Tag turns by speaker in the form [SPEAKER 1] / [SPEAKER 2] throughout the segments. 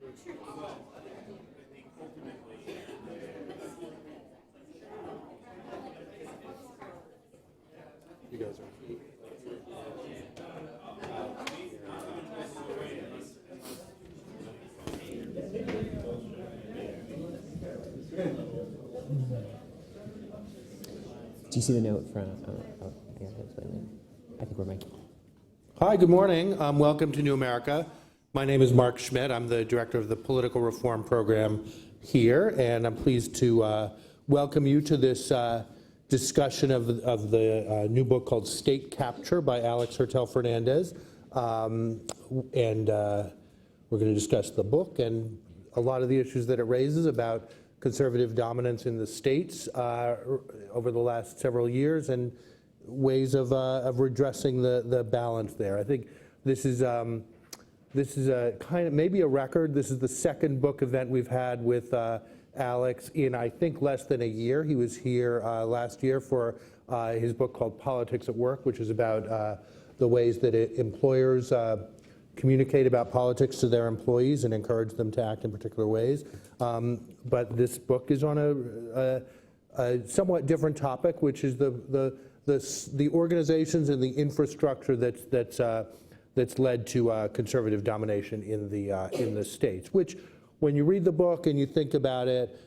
[SPEAKER 1] You guys are.
[SPEAKER 2] Do you see the note from? I think we're Mike.
[SPEAKER 1] Hi, good morning. Welcome to New America. My name is Mark Schmidt. I'm the director of the Political Reform Program here, and I'm pleased to welcome you to this discussion of the new book called State Capture by Alex Hertel-Fernandez. And we're going to discuss the book and a lot of the issues that it raises about conservative dominance in the states over the last several years and ways of redressing the balance there. I think this is a kind of maybe a record. This is the second book event we've had with Alex in, I think, less than a year. He was here last year for his book called Politics at Work, which is about the ways that employers communicate about politics to their employees and encourage them to act in particular ways. But this book is on a somewhat different topic, which is the organizations and the infrastructure that's led to conservative domination in the states. Which, when you read the book and you think about it,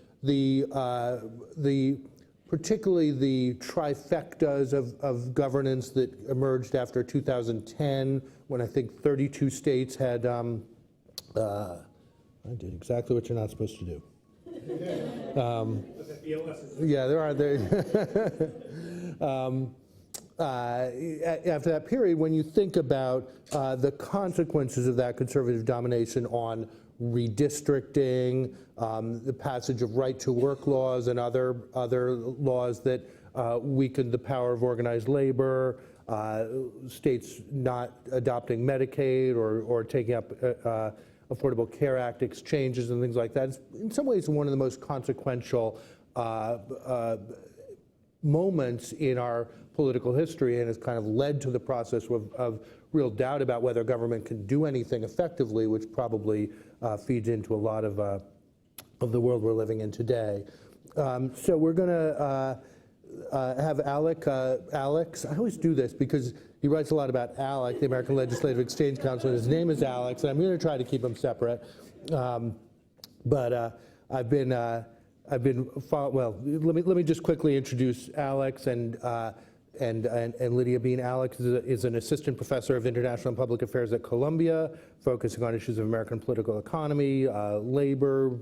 [SPEAKER 1] particularly the trifectas of governance that emerged after 2010, when I think 32 states had, I did exactly what you're not supposed to do. Yeah, there are. After that period, when you think about the consequences of that conservative domination on redistricting, the passage of right-to-work laws and other laws that weakened the power of organized labor, states not adopting Medicaid or taking up Affordable Care Act exchanges and things like that. It's in some ways one of the most consequential moments in our political history, and has kind of led to the process of real doubt about whether government can do anything effectively, which probably feeds into a lot of the world we're living in today. So we're going to have Alex. I always do this because he writes a lot about ALEC, the American Legislative Exchange Council, and his name is Alex, and I'm going to try to keep them separate. But I've been well. Let me just quickly introduce Alex and Lydia Bean. Alex is an assistant professor of international and public affairs at Columbia, focusing on issues of American political economy, labor,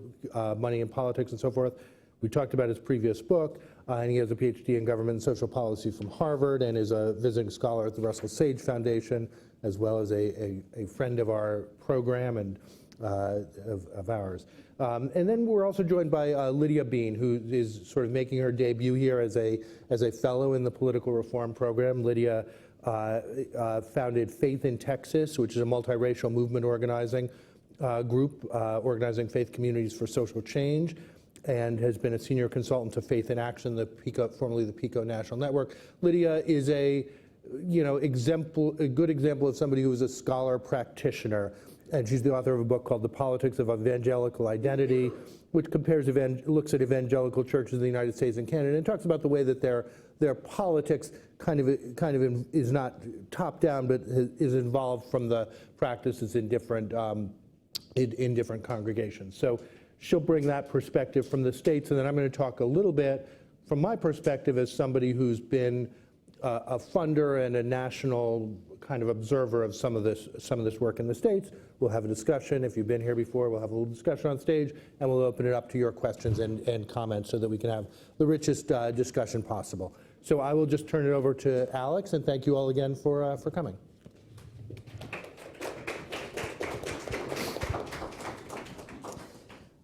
[SPEAKER 1] money and politics, and so forth. We talked about his previous book, and he has a PhD in government and social policy from Harvard, and is a visiting scholar at the Russell Sage Foundation, as well as a friend of our program and of ours. And then we're also joined by Lydia Bean, who is sort of making her debut here as a fellow in the Political Reform Program. Lydia founded Faith in Texas, which is a multiracial movement organizing group organizing faith communities for social change, and has been a senior consultant to Faith in Action, formerly the PICO National Network. Lydia is a good example of somebody who is a scholar practitioner. And she's the author of a book called The Politics of Evangelical Identity, which looks at evangelical churches in the United States and Canada, and talks about the way that their politics kind of is not top down, but is involved from the practices in different congregations. So she'll bring that perspective from the states, and then I'm going to talk a little bit from my perspective as somebody who's been a funder and a national kind of observer of some of this work in the states. We'll have a discussion. If you've been here before, we'll have a little discussion on stage, and we'll open it up to your questions and comments so that we can have the richest discussion possible. So I will just turn it over to Alex, and thank you all again for coming.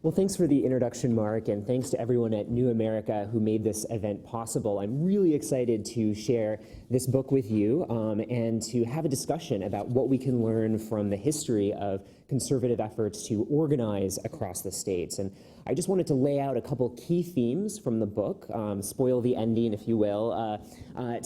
[SPEAKER 2] Well, thanks for the introduction, Mark, and thanks to everyone at New America who made this event possible. I'm really excited to share this book with you and to have a discussion about what we can learn from the history of conservative efforts to organize across the states. And I just wanted to lay out a couple key themes from the book, spoil the ending, if you will,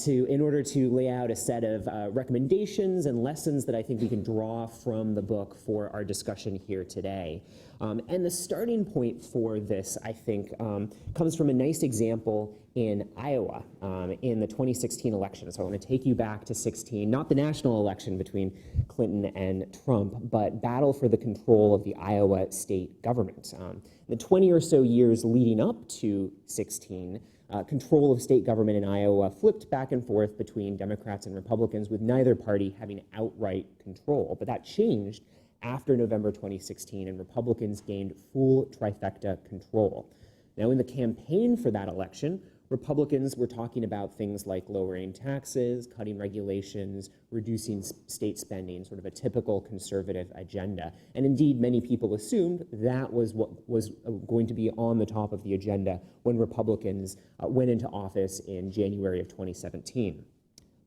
[SPEAKER 2] in order to lay out a set of recommendations and lessons that I think we can draw from the book for our discussion here today. And the starting point for this, I think, comes from a nice example in Iowa in the 2016 election. So I want to take you back to 16, not the national election between Clinton and Trump, but battle for the control of the Iowa state government. The 20 or so years leading up to 16, control of state government in Iowa flipped back and forth between Democrats and Republicans, with neither party having outright control. But that changed after November 2016, and Republicans gained full trifecta control. Now, in the campaign for that election, Republicans were talking about things like lowering taxes, cutting regulations, reducing state spending, sort of a typical conservative agenda. And indeed, many people assumed that was what was going to be on the top of the agenda when Republicans went into office in January of 2017.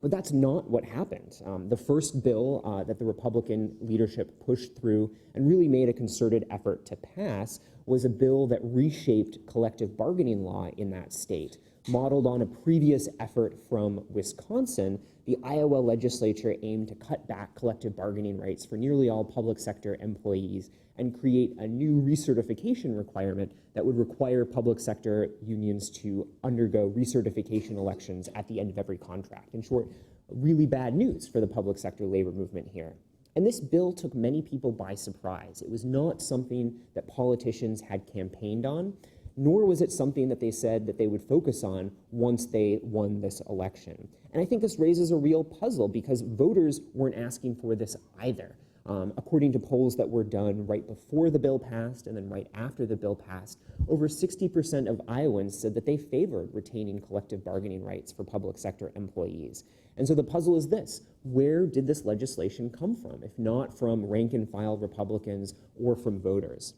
[SPEAKER 2] But that's not what happened. The first bill that the Republican leadership pushed through and really made a concerted effort to pass was a bill that reshaped collective bargaining law in that state. Modeled on a previous effort from Wisconsin, the Iowa legislature aimed to cut back collective bargaining rights for nearly all public sector employees and create a new recertification requirement that would require public sector unions to undergo recertification elections at the end of every contract. In short, really bad news for the public sector labor movement here. And this bill took many people by surprise. It was not something that politicians had campaigned on, nor was it something that they said that they would focus on once they won this election. And I think this raises a real puzzle because voters weren't asking for this either. According to polls that were done right before the bill passed and then right after the bill passed, over 60% of Iowans said that they favored retaining collective bargaining rights for public sector employees. And so the puzzle is this: where did this legislation come from, if not from rank and file Republicans or from voters?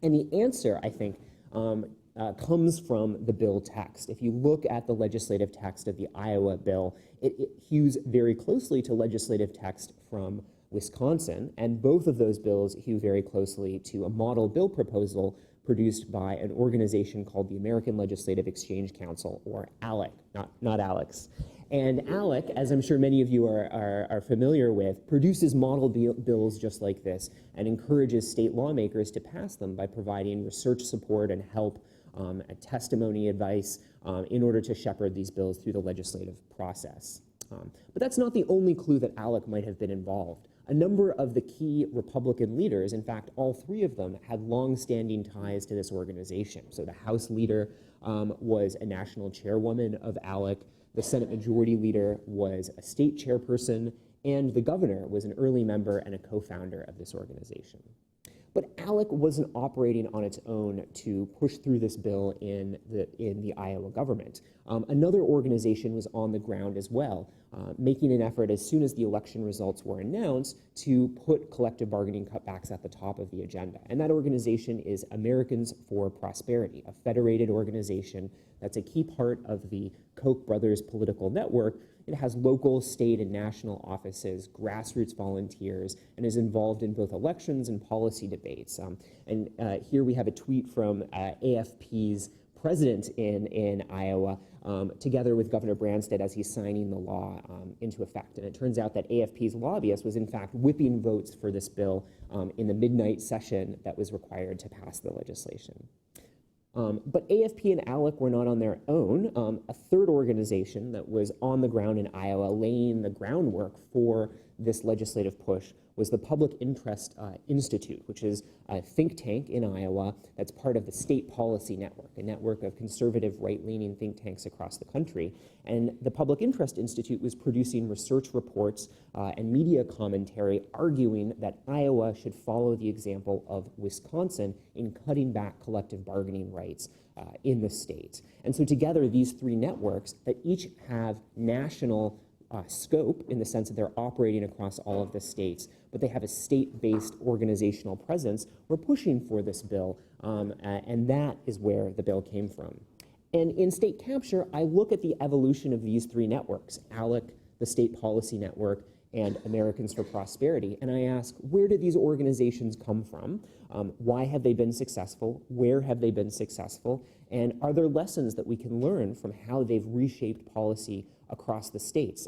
[SPEAKER 2] And the answer, I think, comes from the bill text. If you look at the legislative text of the Iowa bill, it hews very closely to legislative text from Wisconsin, and both of those bills hew very closely to a model bill proposal produced by an organization called the American Legislative Exchange Council, or ALEC, not Alex. And ALEC, as I'm sure many of you are familiar with, produces model bills just like this and encourages state lawmakers to pass them by providing research support and help, testimony advice in order to shepherd these bills through the legislative process. But that's not the only clue that ALEC might have been involved. A number of the key Republican leaders, in fact, all three of them, had long-standing ties to this organization. So the House leader was a national chairwoman of ALEC, the Senate Majority Leader was a state chairperson, and the governor was an early member and a co-founder of this organization. But ALEC wasn't operating on its own to push through this bill in the Iowa government. Another organization was on the ground as well, making an effort as soon as the election results were announced to put collective bargaining cutbacks at the top of the agenda. And that organization is Americans for Prosperity, a federated organization that's a key part of the Koch brothers political network. It has local, state, and national offices, grassroots volunteers, and is involved in both elections and policy debates. Here we have a tweet from AFP's president in Iowa, together with Governor Branstad as he's signing the law into effect. And it turns out that AFP's lobbyist was in fact whipping votes for this bill in the midnight session that was required to pass the legislation. But AFP and ALEC were not on their own. A third organization that was on the ground in Iowa laying the groundwork for this legislative push was the Public Interest Institute, which is a think tank in Iowa that's part of the State Policy Network, a network of conservative right-leaning think tanks across the country. And the Public Interest Institute was producing research reports and media commentary arguing that Iowa should follow the example of Wisconsin in cutting back collective bargaining rights in the state. And so together, these three networks that each have national scope in the sense that they're operating across all of the states, but they have a state-based organizational presence. We're pushing for this bill, and that is where the bill came from. And in state capture, I look at the evolution of these three networks, ALEC, the State Policy Network, and Americans for Prosperity. And I ask, where do these organizations come from? Why have they been successful? Where have they been successful? And are there lessons that we can learn from how they've reshaped policy across the states?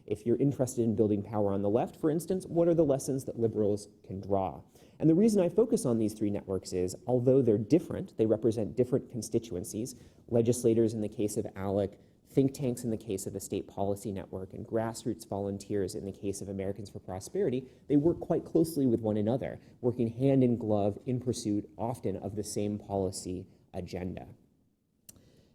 [SPEAKER 2] If you're interested in building power on the left, for instance, what are the lessons that liberals can draw? And the reason I focus on these three networks is, although they're different, they represent different constituencies, legislators in the case of ALEC, think tanks in the case of the State Policy Network, and grassroots volunteers in the case of Americans for Prosperity, they work quite closely with one another, working hand in glove in pursuit often of the same policy agenda.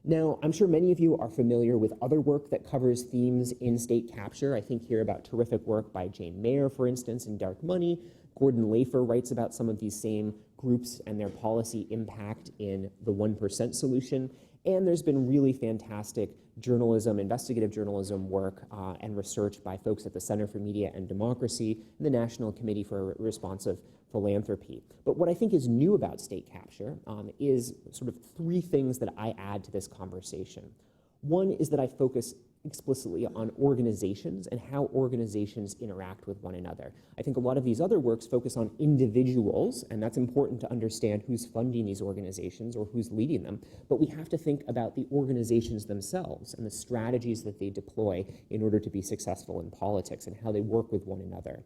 [SPEAKER 2] Now, I'm sure many of you are familiar with other work that covers themes in state capture. I think here about terrific work by Jane Mayer, for instance, in Dark Money. Gordon Lafer writes about some of these same groups and their policy impact in the 1% Solution. And there's been really fantastic journalism, investigative journalism work and research by folks at the Center for Media and Democracy and the National Committee for Responsive Philanthropy. But what I think is new about state capture is sort of three things that I add to this conversation. One is that I focus explicitly on organizations and how organizations interact with one another. I think a lot of these other works focus on individuals, and that's important to understand who's funding these organizations or who's leading them, but we have to think about the organizations themselves and the strategies that they deploy in order to be successful in politics and how they work with one another.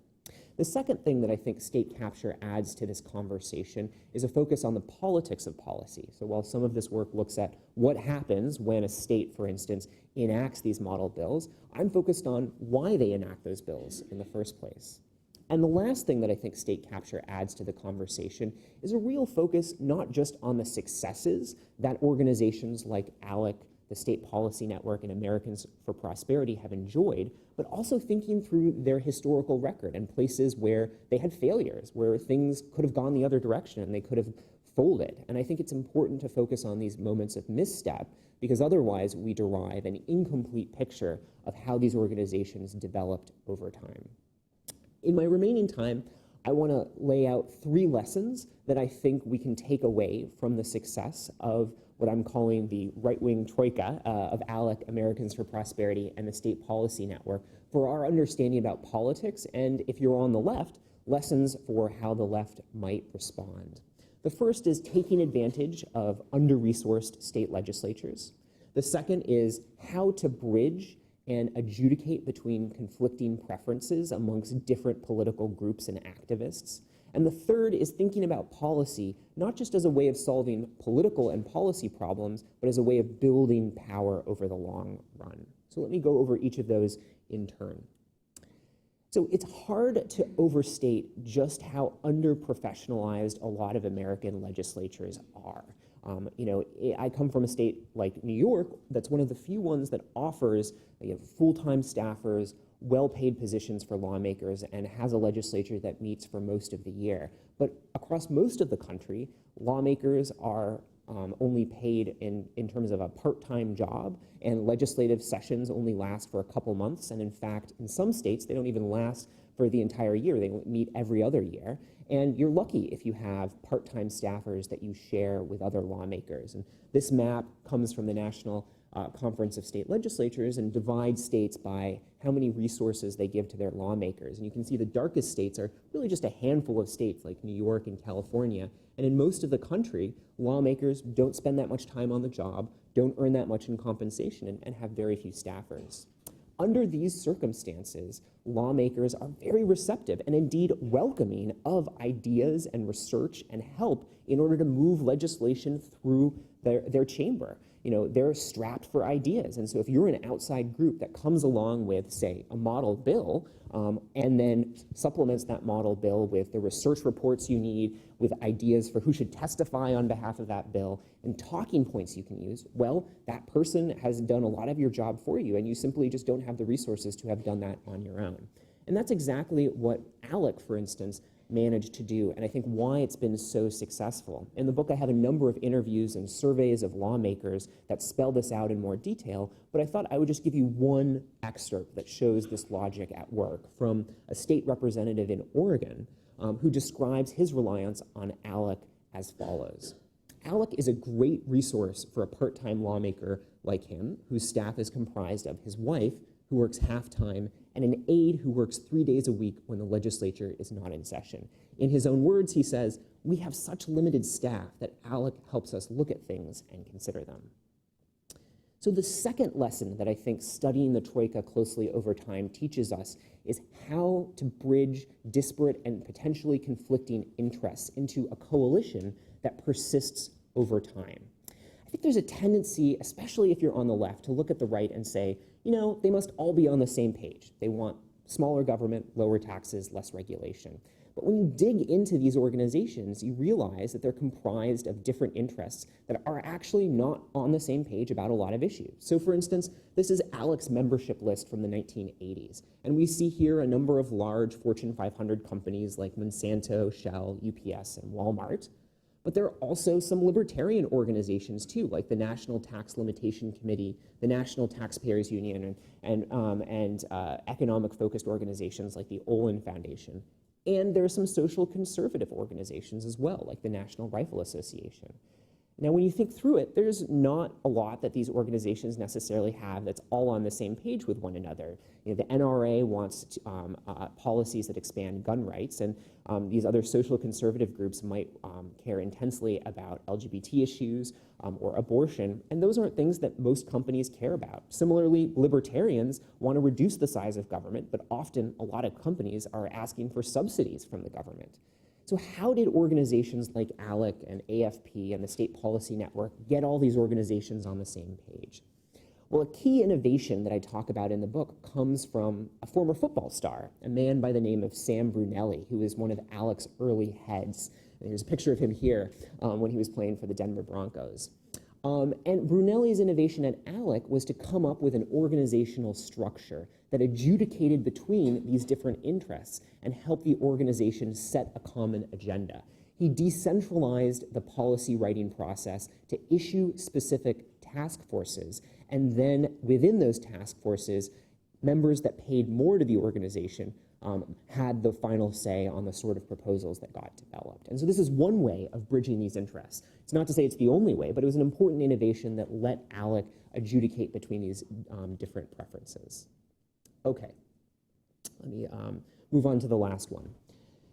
[SPEAKER 2] The second thing that I think state capture adds to this conversation is a focus on the politics of policy. So while some of this work looks at what happens when a state, for instance, enacts these model bills, I'm focused on why they enact those bills in the first place. And the last thing that I think state capture adds to the conversation is a real focus not just on the successes that organizations like ALEC, the State Policy Network, and Americans for Prosperity have enjoyed, but also thinking through their historical record and places where they had failures, where things could have gone the other direction and they could have folded. And I think it's important to focus on these moments of misstep, because otherwise we derive an incomplete picture of how these organizations developed over time. In my remaining time, I want to lay out three lessons that I think we can take away from the success of what I'm calling the right-wing troika of ALEC, Americans for Prosperity, and the State Policy Network for our understanding about politics, and if you're on the left, lessons for how the left might respond. The first is taking advantage of under-resourced state legislatures. The second is how to bridge and adjudicate between conflicting preferences amongst different political groups and activists. And the third is thinking about policy, not just as a way of solving political and policy problems, but as a way of building power over the long run. So let me go over each of those in turn. So it's hard to overstate just how underprofessionalized a lot of American legislatures are. I come from a state like New York that's one of the few ones that offers full-time staffers, well-paid positions for lawmakers, and has a legislature that meets for most of the year. But across most of the country, lawmakers are only paid in terms of a part-time job, and legislative sessions only last for a couple months, and in fact, in some states, they don't even last for the entire year. They meet every other year, and you're lucky if you have part-time staffers that you share with other lawmakers. And this map comes from the National Conference of State Legislatures and divides states by how many resources they give to their lawmakers. And you can see the darkest states are really just a handful of states like New York and California. And in most of the country, lawmakers don't spend that much time on the job, don't earn that much in compensation, and have very few staffers. Under these circumstances, lawmakers are very receptive and indeed welcoming of ideas and research and help in order to move legislation through their chamber. They're strapped for ideas. And so if you're an outside group that comes along with, say, a model bill, and then supplements that model bill with the research reports you need, with ideas for who should testify on behalf of that bill, and talking points you can use, well, that person has done a lot of your job for you, and you simply just don't have the resources to have done that on your own. And that's exactly what ALEC, for instance, managed to do, and I think why it's been so successful. In the book, I have a number of interviews and surveys of lawmakers that spell this out in more detail, but I thought I would just give you one excerpt that shows this logic at work from a state representative in Oregon who describes his reliance on ALEC as follows. ALEC is a great resource for a part-time lawmaker like him, whose staff is comprised of his wife, who works half-time, and an aide who works 3 days a week when the legislature is not in session. In his own words, he says, "We have such limited staff that ALEC helps us look at things and consider them." So the second lesson that I think studying the Troika closely over time teaches us is how to bridge disparate and potentially conflicting interests into a coalition that persists over time. I think there's a tendency, especially if you're on the left, to look at the right and say, you know, they must all be on the same page. They want smaller government, lower taxes, less regulation. But when you dig into these organizations, you realize that they're comprised of different interests that are actually not on the same page about a lot of issues. So for instance, this is ALEC's membership list from the 1980s. And we see here a number of large Fortune 500 companies like Monsanto, Shell, UPS, and Walmart. But there are also some libertarian organizations too, like the National Tax Limitation Committee, the National Taxpayers Union, and economic-focused organizations like the Olin Foundation. And there are some social conservative organizations as well, like the National Rifle Association. Now, when you think through it, there's not a lot that these organizations necessarily have that's all on the same page with one another. You know, the NRA wants policies that expand gun rights, and these other social conservative groups might care intensely about LGBT issues or abortion, and those aren't things that most companies care about. Similarly, libertarians want to reduce the size of government, but often a lot of companies are asking for subsidies from the government. So how did organizations like ALEC and AFP and the State Policy Network get all these organizations on the same page? Well, a key innovation that I talk about in the book comes from a former football star, a man by the name of Sam Brunelli, who is one of ALEC's early heads. And here's a picture of him here when he was playing for the Denver Broncos. And Brunelli's innovation at ALEC was to come up with an organizational structure that adjudicated between these different interests and helped the organization set a common agenda. He decentralized the policy writing process to issue specific task forces, and then within those task forces, members that paid more to the organization had the final say on the sort of proposals that got developed. And so this is one way of bridging these interests. It's not to say it's the only way, but it was an important innovation that let ALEC adjudicate between these different preferences. Okay, let me move on to the last one.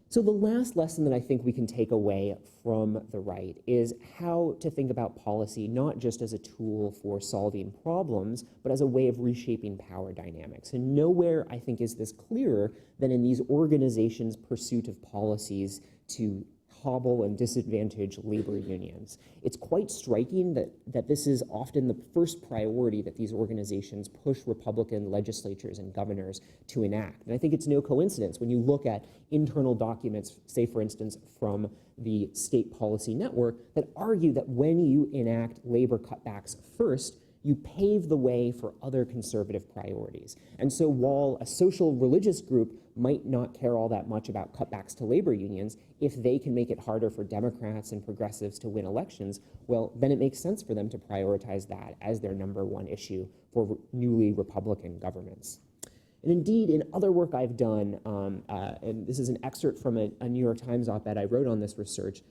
[SPEAKER 2] So the last lesson that I think we can take away from the right is how to think about policy not just as a tool for solving problems, but as a way of reshaping power dynamics. And nowhere, I think, is this clearer than in these organizations' pursuit of policies to hobble and disadvantage labor unions. It's quite striking that this is often the first priority that these organizations push Republican legislatures and governors to enact. And I think it's no coincidence when you look at internal documents, say for instance from the State Policy Network, that argue that when you enact labor cutbacks first, you pave the way for other conservative priorities. And so while a social religious group might not care all that much about cutbacks to labor unions, if they can make it harder for Democrats and progressives to win elections, well, then it makes sense for them to prioritize that as their #1 issue for newly Republican governments. And indeed, in other work I've done, and this is an excerpt from a New York Times op-ed I wrote on this research,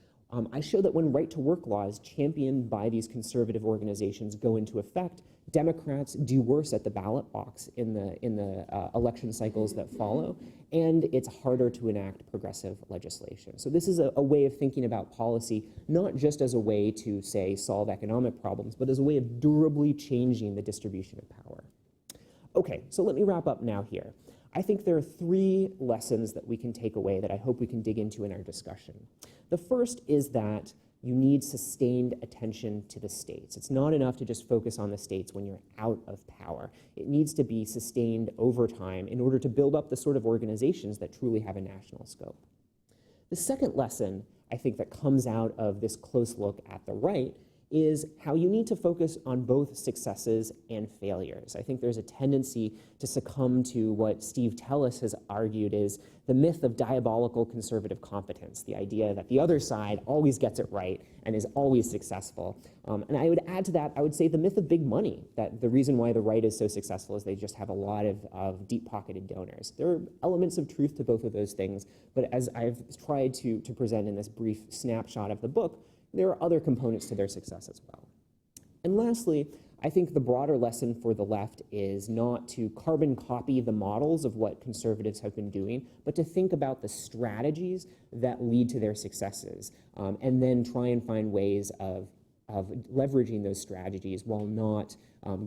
[SPEAKER 2] I show that when right-to-work laws championed by these conservative organizations go into effect, Democrats do worse at the ballot box in the election cycles that follow, and it's harder to enact progressive legislation. So this is a way of thinking about policy, not just as a way to, say, solve economic problems, but as a way of durably changing the distribution of power. Okay, so let me wrap up now here. I think there are 3 lessons that we can take away that I hope we can dig into in our discussion. The first is that you need sustained attention to the states. It's not enough to just focus on the states when you're out of power. It needs to be sustained over time in order to build up the sort of organizations that truly have a national scope. The second lesson, I think, that comes out of this close look at the right is how you need to focus on both successes and failures. I think there's a tendency to succumb to what Steve Tellis has argued is the myth of diabolical conservative competence, the idea that the other side always gets it right and is always successful. And I would add to that, I would say the myth of big money, that the reason why the right is so successful is they just have a lot of deep-pocketed donors. There are elements of truth to both of those things, but as I've tried to present in this brief snapshot of the book, there are other components to their success as well. And lastly, I think the broader lesson for the left is not to carbon copy the models of what conservatives have been doing, but to think about the strategies that lead to their successes, and then try and find ways of leveraging those strategies while not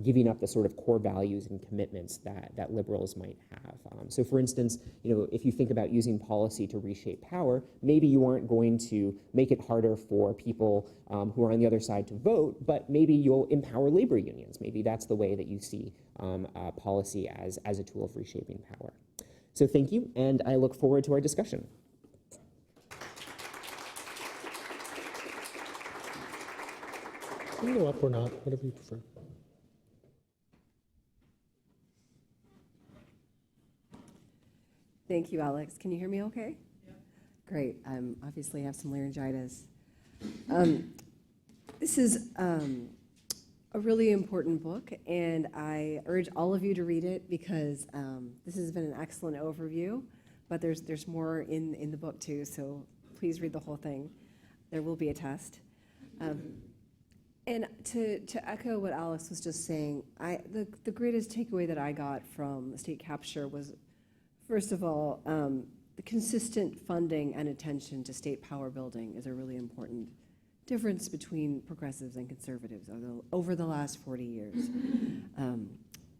[SPEAKER 2] giving up the sort of core values and commitments that liberals might have. So for instance, if you think about using policy to reshape power, maybe you aren't going to make it harder for people who are on the other side to vote, but maybe you'll empower labor unions. Maybe that's the way that you see policy as a tool of reshaping power. So thank you, and I look forward to our discussion.
[SPEAKER 1] You can go up or not, whatever you prefer.
[SPEAKER 3] Thank you, Alex. Can you hear me okay? Yeah. Great. Obviously have some laryngitis. This is a really important book, and I urge all of you to read it because this has been an excellent overview, but there's more in the book too, so please read the whole thing. There will be a test. And to echo what Alex was just saying, the greatest takeaway that I got from the state capture was, first of all, the consistent funding and attention to state power building is a really important difference between progressives and conservatives over the last 40 years.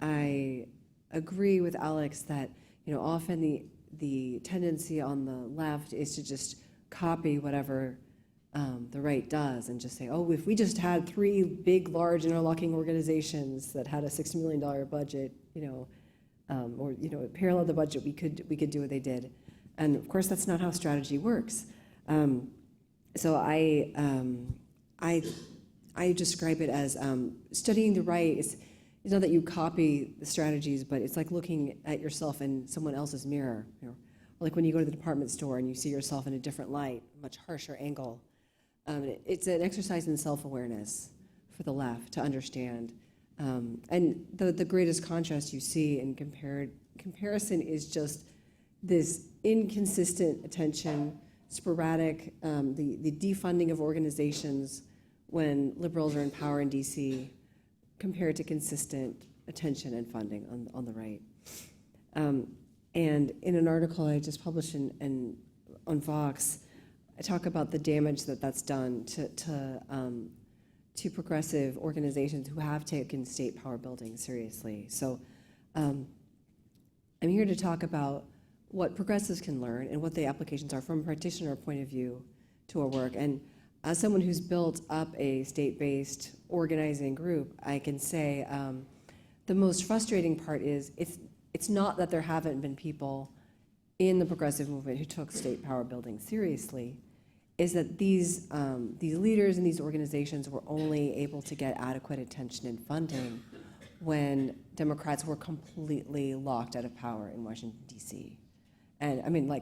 [SPEAKER 3] I agree with Alex that often the tendency on the left is to just copy whatever the right does and just say, oh, if we just had 3 big, large interlocking organizations that had a $60 million budget, or parallel the budget, we could do what they did. And of course, that's not how strategy works. So I describe it as studying the right. It's not that you copy the strategies, but it's like looking at yourself in someone else's mirror. Like when you go to the department store and you see yourself in a different light, a much harsher angle. It's an exercise in self-awareness for the left to understand. And the greatest contrast you see in comparison is just this inconsistent attention, sporadic, the defunding of organizations when liberals are in power in DC, compared to consistent attention and funding on the right. And in an article I just published on Vox, I talk about the damage that's done to progressive organizations who have taken state power building seriously. So I'm here to talk about what progressives can learn and what the applications are from a practitioner point of view to our work. And as someone who's built up a state-based organizing group, I can say the most frustrating part is it's not that there haven't been people in the progressive movement who took state power building seriously, is that these leaders in these organizations were only able to get adequate attention and funding when Democrats were completely locked out of power in Washington, D.C. And I mean,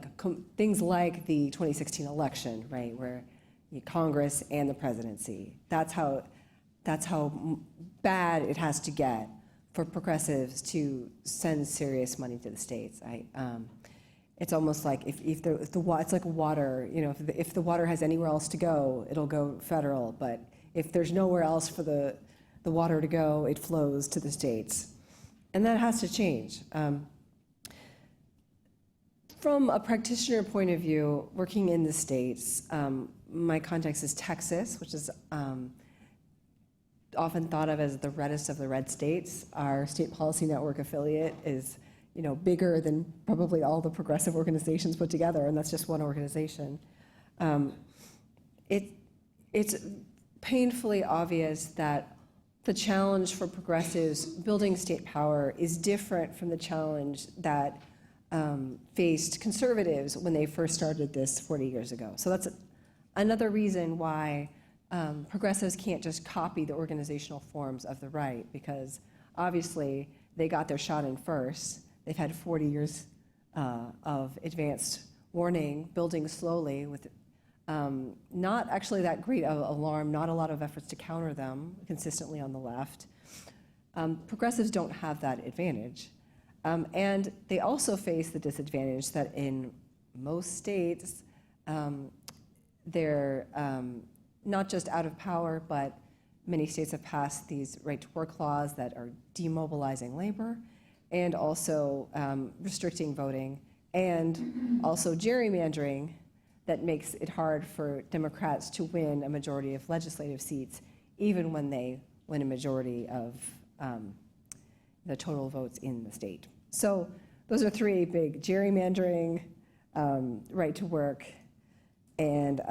[SPEAKER 3] things like the 2016 election, right, where Congress and the presidency, that's how bad it has to get for progressives to send serious money to the states. It's almost like it's like water. If the water has anywhere else to go, it'll go federal. But if there's nowhere else for the water to go, it flows to the states, and that has to change. From a practitioner point of view, working in the states, my context is Texas, which is often thought of as the reddest of the red states. Our state policy network affiliate is bigger than probably all the progressive organizations put together, and that's just one organization. It's painfully obvious that the challenge for progressives building state power is different from the challenge that faced conservatives when they first started this 40 years ago. So that's another reason why progressives can't just copy the organizational forms of the right, because obviously they got their shot in first. They've had 40 years of advanced warning, building slowly with not actually that great of alarm, not a lot of efforts to counter them consistently on the left. Progressives don't have that advantage. And they also face the disadvantage that in most states, they're not just out of power, but Many states have passed these right-to-work laws that are demobilizing labor and also restricting voting and also gerrymandering that makes it hard for Democrats to win a majority of legislative seats, even when they win a majority of the total votes in the state. So those are three big: gerrymandering, right to work, and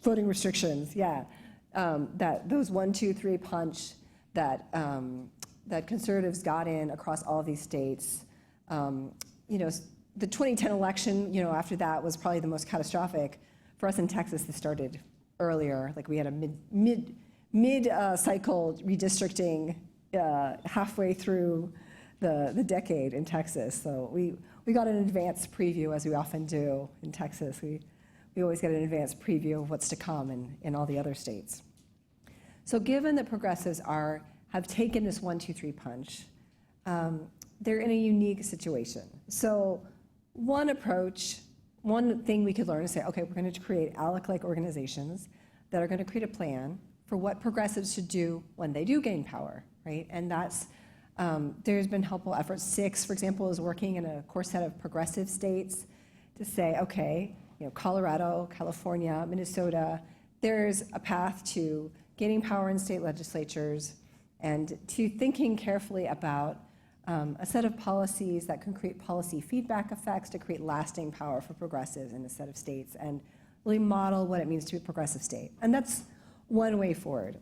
[SPEAKER 3] voting restrictions. Yeah, that those 1, 2, 3 punch that that conservatives got in across all these states. The 2010 election, after that was probably the most catastrophic. For us in Texas, this started earlier. Like we had a mid-cycle redistricting halfway through the decade in Texas. So we got an advance preview, as we often do in Texas. We always get an advance preview of what's to come in all the other states. So given that progressives have taken this 1, 2, 3 punch, they're in a unique situation. So one approach, one thing we could learn is say, okay, we're going to create ALEC-like organizations that are going to create a plan for what progressives should do when they do gain power, right? And that's, there's been helpful efforts. 6, for example, is working in a core set of progressive states to say, okay, Colorado, California, Minnesota, there's a path to gaining power in state legislatures and to thinking carefully about a set of policies that can create policy feedback effects to create lasting power for progressives in a set of states and really model what it means to be a progressive state. And that's one way forward.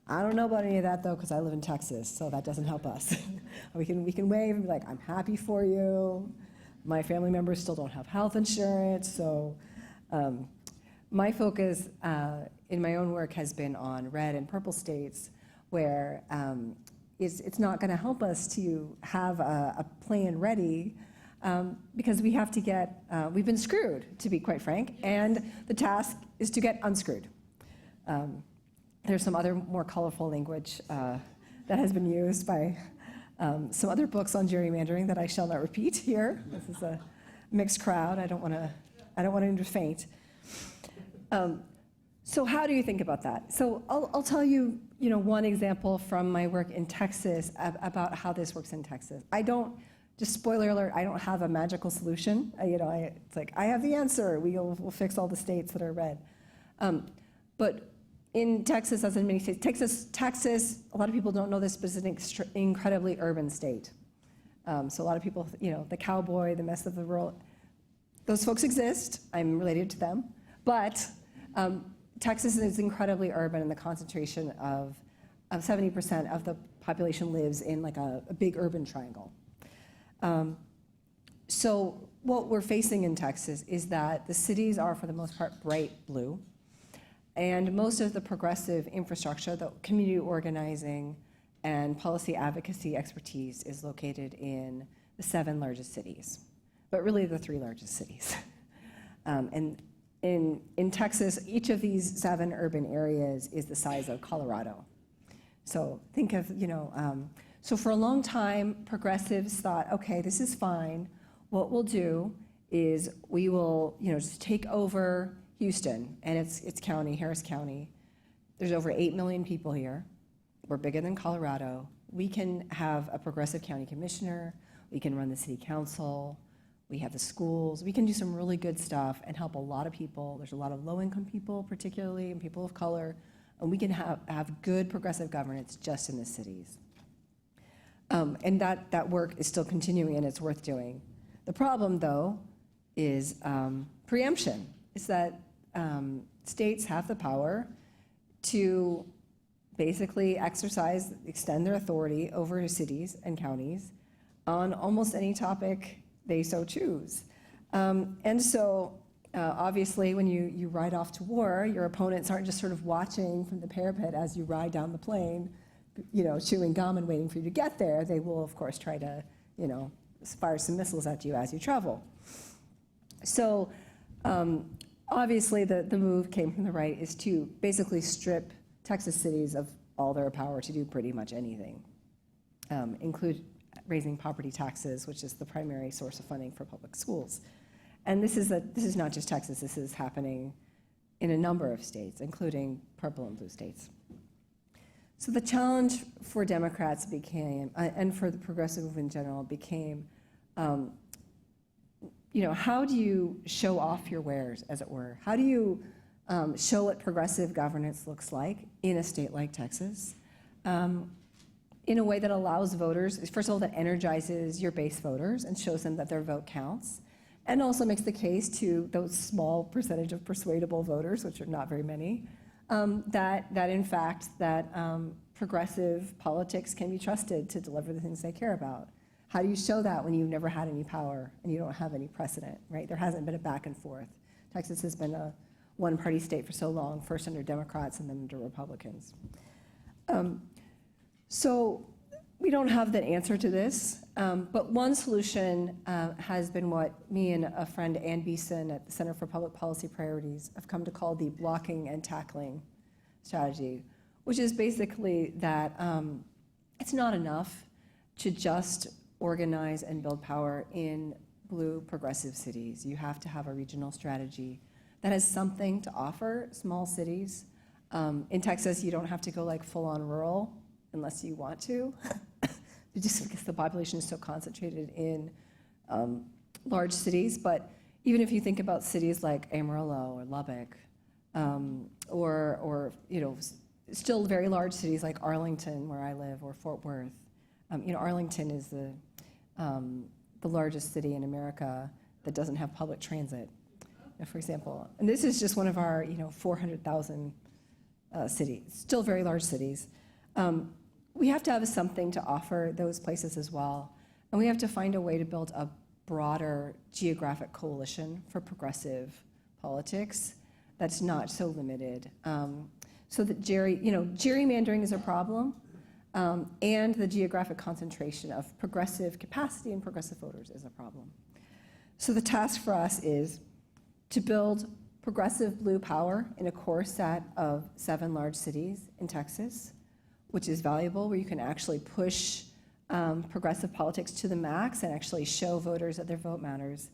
[SPEAKER 3] I don't know about any of that though, because I live in Texas, so that doesn't help us. we can wave and be like, I'm happy for you. My family members still don't have health insurance, so my focus in my own work has been on red and purple states where it's not going to help us to have a plan ready because we have to get, we've been screwed, to be quite frank, and the task is to get unscrewed. There's some other more colorful language that has been used by some other books on gerrymandering that I shall not repeat here. This is a mixed crowd. I don't want to faint. So how do you think about that? So I'll tell you, one example from my work in Texas about how this works in Texas. Just spoiler alert, I don't have a magical solution. It's like, I have the answer. We'll fix all the states that are red. But in Texas, as in many states, Texas, a lot of people don't know this, but it's an incredibly urban state. So a lot of people, the cowboy, the mess of the rural, those folks exist. I'm related to them. But Texas is incredibly urban, and the concentration of 70% of the population lives in like a big urban triangle. So what we're facing in Texas is that the cities are, for the most part, bright blue. And most of the progressive infrastructure, the community organizing and policy advocacy expertise is located in the 7 largest cities, but really the 3 largest cities. And in Texas, each of these 7 urban areas is the size of Colorado. So think of, so for a long time, progressives thought, okay, this is fine. What we'll do is we will, just take over Houston and its county, Harris County. There's over 8 million people here. We're bigger than Colorado. We can have a progressive county commissioner. We can run the city council. We have the schools. We can do some really good stuff and help a lot of people. There's a lot of low-income people, particularly, and people of color. And we can have good progressive governance just in the cities. And that work is still continuing, and it's worth doing. The problem, though, is preemption. Is that states have the power to basically extend their authority over cities and counties on almost any topic they so choose. And so obviously when you ride off to war, your opponents aren't just sort of watching from the parapet as you ride down the plane, chewing gum and waiting for you to get there. They will, of course, try to, fire some missiles at you as you travel. So obviously the move came from the right is to basically strip Texas cities of all their power to do pretty much anything, include raising property taxes, which is the primary source of funding for public schools. And this is not just Texas. This is happening in a number of states, including purple and blue states. So the challenge for Democrats became, and for the progressive movement in general, became, how do you show off your wares, as it were? How do you show what progressive governance looks like in a state like Texas in a way that allows voters, first of all, that energizes your base voters and shows them that their vote counts, and also makes the case to those small percentage of persuadable voters, which are not very many, that in fact, progressive politics can be trusted to deliver the things they care about. How do you show that when you've never had any power and you don't have any precedent, right? There hasn't been a back and forth. Texas has been a one-party state for so long, first under Democrats and then under Republicans. So we don't have the answer to this, but one solution has been what me and a friend, Ann Beeson at the Center for Public Policy Priorities, have come to call the blocking and tackling strategy, which is basically that it's not enough to just organize and build power in blue progressive cities. You have to have a regional strategy that has something to offer small cities. In Texas, you don't have to go like full-on rural unless you want to, just because the population is so concentrated in large cities. But even if you think about cities like Amarillo or Lubbock, or still very large cities like Arlington, where I live, or Fort Worth. Arlington is the largest city in America that doesn't have public transit, for example. And this is just one of our 400,000 cities, still very large cities. We have to have something to offer those places as well. And we have to find a way to build a broader geographic coalition for progressive politics that's not so limited. So that gerrymandering is a problem, and the geographic concentration of progressive capacity and progressive voters is a problem. So the task for us is to build progressive blue power in a core set of 7 large cities in Texas, which is valuable, where you can actually push progressive politics to the max and actually show voters that their vote matters.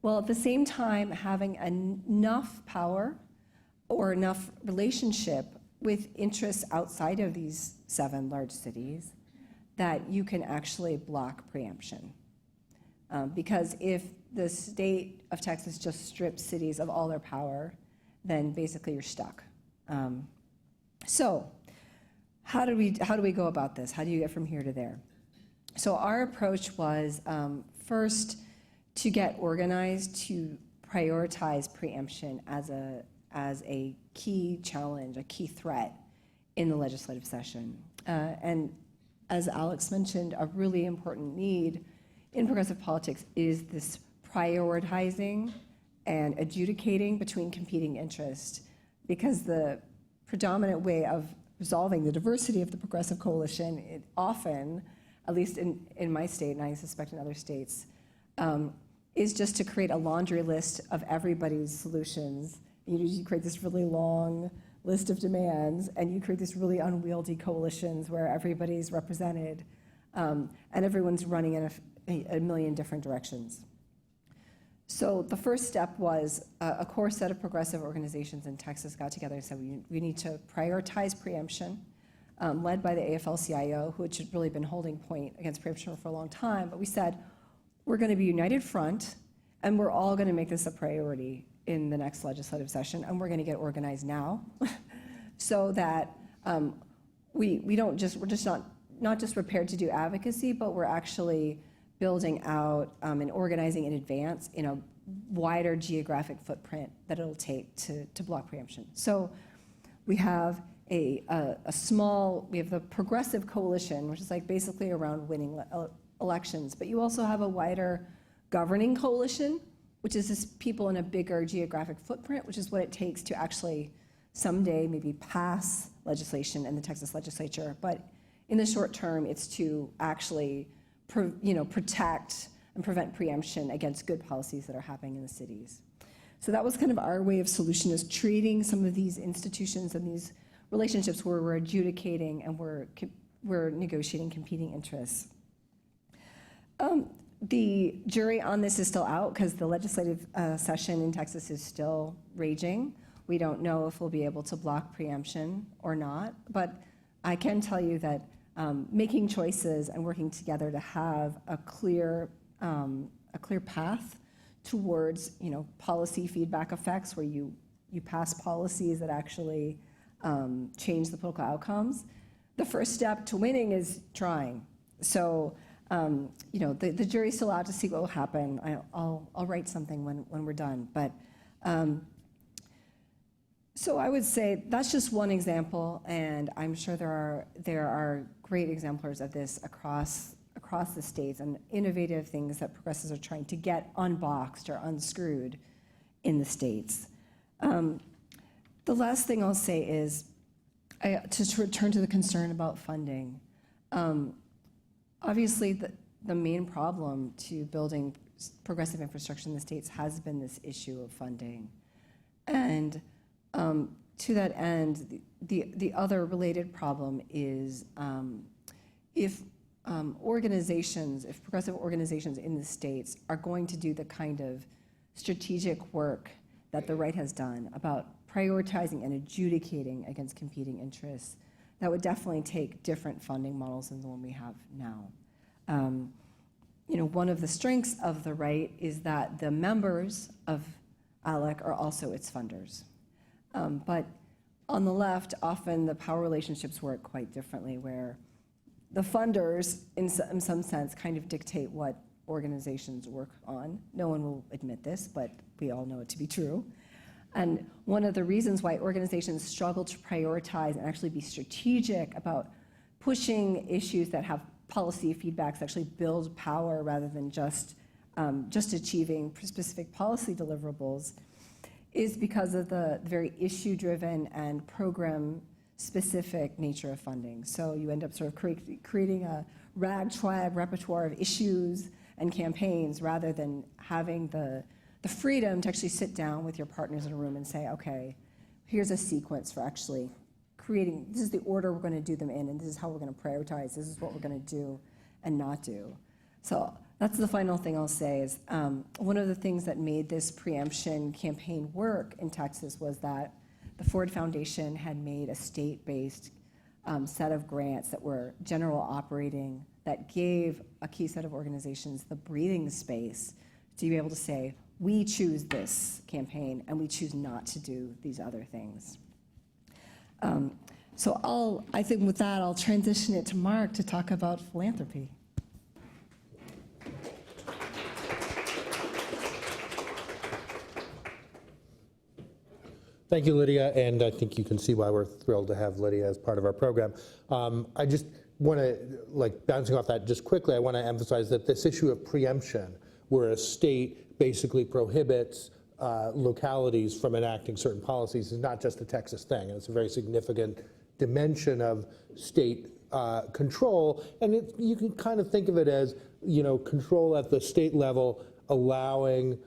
[SPEAKER 3] While at the same time having enough power or enough relationship with interests outside of these 7 large cities that you can actually block preemption. Because if the state of Texas just strips cities of all their power, then basically you're stuck. So how do we go about this? How do you get from here to there? So our approach was first to get organized to prioritize preemption as a key challenge, a key threat in the legislative session. And as Alex mentioned, a really important need in progressive politics is this prioritizing and adjudicating between competing interests, because the predominant way of resolving the diversity of the progressive coalition, it often, at least in my state, and I suspect in other states, is just to create a laundry list of everybody's solutions. You create this really long list of demands, and you create these really unwieldy coalitions where everybody's represented, and everyone's running in a million different directions. So the first step was a core set of progressive organizations in Texas got together and said we need to prioritize preemption, led by the AFL-CIO, who had really been holding point against preemption for a long time. But we said, we're going to be united front, and we're all going to make this a priority in the next legislative session, and we're going to get organized now, so that we're just not just prepared to do advocacy, but we're actually building out and organizing in advance in a wider geographic footprint that it'll take to block preemption. So we have we have the progressive coalition, which is like basically around winning elections, but you also have a wider governing coalition, which is just people in a bigger geographic footprint, which is what it takes to actually someday maybe pass legislation in the Texas legislature. But in the short term, it's to actually protect and prevent preemption against good policies that are happening in the cities. So that was kind of our way of solution, is treating some of these institutions and these relationships where we're adjudicating and we're negotiating competing interests. The jury on this is still out because the legislative session in Texas is still raging. We don't know if we'll be able to block preemption or not, but I can tell you that making choices and working together to have a clear path towards, policy feedback effects where you pass policies that actually change the political outcomes. The first step to winning is trying. So, the jury's still out to see what will happen. I'll write something when we're done. But so I would say that's just one example, and I'm sure there are great exemplars of this across the states and innovative things that progressives are trying to get unboxed or unscrewed in the states. The last thing I'll say is, to return to the concern about funding. Obviously, the main problem to building progressive infrastructure in the states has been this issue of funding. And to that end, the other related problem is if progressive organizations in the states are going to do the kind of strategic work that the right has done about prioritizing and adjudicating against competing interests, that would definitely take different funding models than the one we have now. One of the strengths of the right is that the members of ALEC are also its funders. But on the left, often the power relationships work quite differently, where the funders, in some sense, kind of dictate what organizations work on. No one will admit this, but we all know it to be true. And one of the reasons why organizations struggle to prioritize and actually be strategic about pushing issues that have policy feedbacks, actually build power rather than just achieving specific policy deliverables, is because of the very issue-driven and program-specific nature of funding. So you end up sort of creating a ragtag repertoire of issues and campaigns rather than having the freedom to actually sit down with your partners in a room and say, okay, here's a sequence for actually creating, this is the order we're going to do them in, and this is how we're going to prioritize, this is what we're going to do and not do. So that's the final thing I'll say is one of the things that made this preemption campaign work in Texas was that the Ford Foundation had made a state-based set of grants that were general operating that gave a key set of organizations the breathing space to be able to say, we choose this campaign and we choose not to do these other things. So I think with that, I'll transition it to Mark to talk about philanthropy.
[SPEAKER 1] Thank you, Lydia, and I think you can see why we're thrilled to have Lydia as part of our program. I just want to, bouncing off that just quickly, I want to emphasize that this issue of preemption, where a state basically prohibits localities from enacting certain policies, is not just a Texas thing. It's a very significant dimension of state control, and you can kind of think of it as, control at the state level, allowing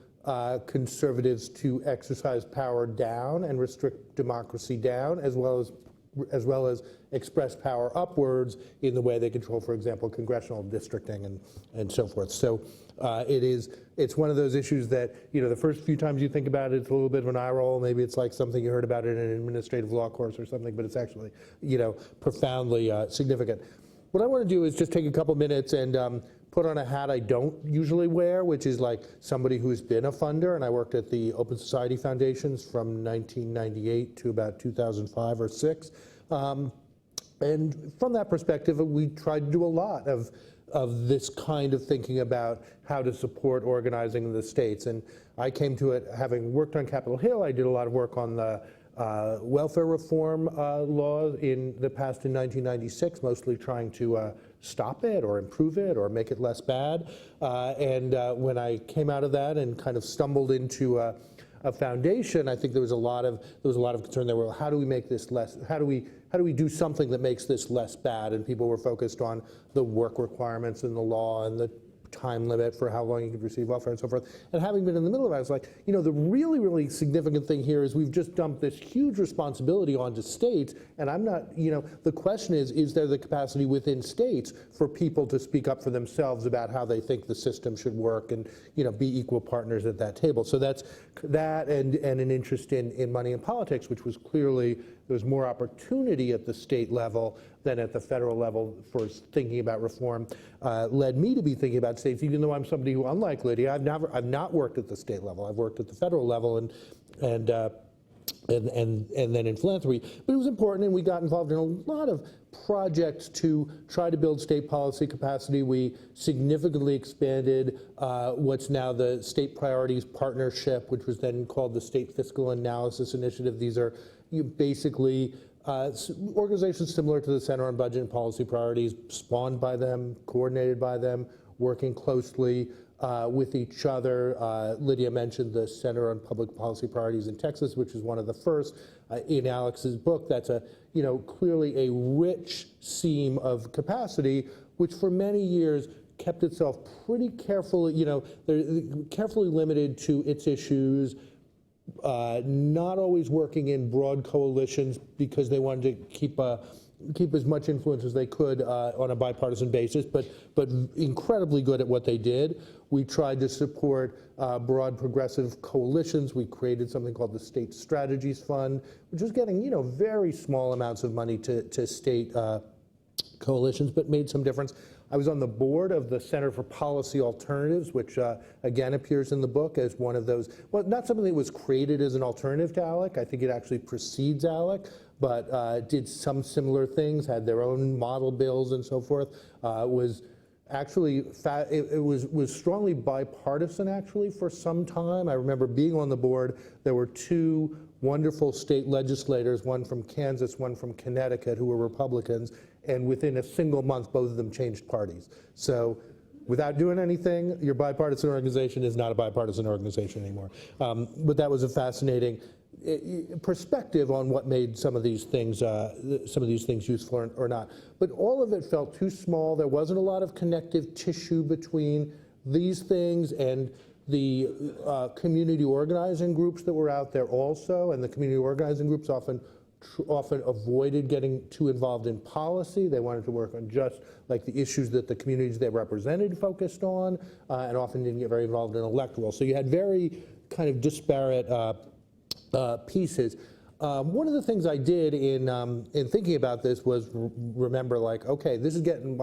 [SPEAKER 1] conservatives to exercise power down and restrict democracy down, as well as express power upwards in the way they control, for example, congressional districting and so forth. So it's one of those issues that, the first few times you think about it, it's a little bit of an eye roll. Maybe it's like something you heard about in an administrative law course or something, but it's actually, profoundly significant. What I want to do is just take a couple minutes and put on a hat I don't usually wear, which is like somebody who's been a funder, and I worked at the Open Society Foundations from 1998 to about 2005 or 6. And from that perspective, we tried to do a lot of this kind of thinking about how to support organizing in the states. And I came to it having worked on Capitol Hill. I did a lot of work on the welfare reform law in the passed in 1996, mostly trying to stop it or improve it or make it less bad. And when I came out of that and kind of stumbled into a foundation, I think there was a lot of concern there. Well, how do we make this less? How do we do something that makes this less bad? And people were focused on the work requirements in the law and the time limit for how long you could receive welfare and so forth. And having been in the middle of it, I was like, the really, really significant thing here is we've just dumped this huge responsibility onto states, and I'm not, the question is there the capacity within states for people to speak up for themselves about how they think the system should work and, be equal partners at that table. So that's that and an interest in money and politics, which was clearly, there was more opportunity at the state level than at the federal level for thinking about reform, led me to be thinking about states, even though I'm somebody who, unlike Lydia, I've not worked at the state level. I've worked at the federal level and then in philanthropy. But it was important, and we got involved in a lot of projects to try to build state policy capacity. We significantly expanded what's now the State Priorities Partnership, which was then called the State Fiscal Analysis Initiative. These are basically organizations similar to the Center on Budget and Policy Priorities, spawned by them, coordinated by them, working clearly with each other. Lydia mentioned the Center on Public Policy Priorities in Texas, which is one of the first. In Alex's book, that's clearly a rich seam of capacity, which for many years kept itself pretty carefully, carefully limited to its issues, not always working in broad coalitions because they wanted to keep as much influence as they could on a bipartisan basis, but incredibly good at what they did. We tried to support broad progressive coalitions. We created something called the State Strategies Fund, which was getting very small amounts of money to state coalitions, but made some difference. I was on the board of the Center for Policy Alternatives, which again appears in the book as one of those, well, not something that was created as an alternative to ALEC. I think it actually precedes ALEC, but did some similar things, had their own model bills and so forth. Was actually, it was strongly bipartisan actually for some time. I remember being on the board. There were two wonderful state legislators, one from Kansas, one from Connecticut, who were Republicans, and within a single month, both of them changed parties. So without doing anything, your bipartisan organization is not a bipartisan organization anymore. But that was a fascinating perspective on what made some of these things useful or not. But all of it felt too small. There wasn't a lot of connective tissue between these things and the community organizing groups that were out there also, and the community organizing groups often avoided getting too involved in policy. They wanted to work on just like the issues that the communities they represented focused on, and often didn't get very involved in electoral. So you had very kind of disparate pieces. One of the things I did in thinking about this was remember, like, okay, this is getting,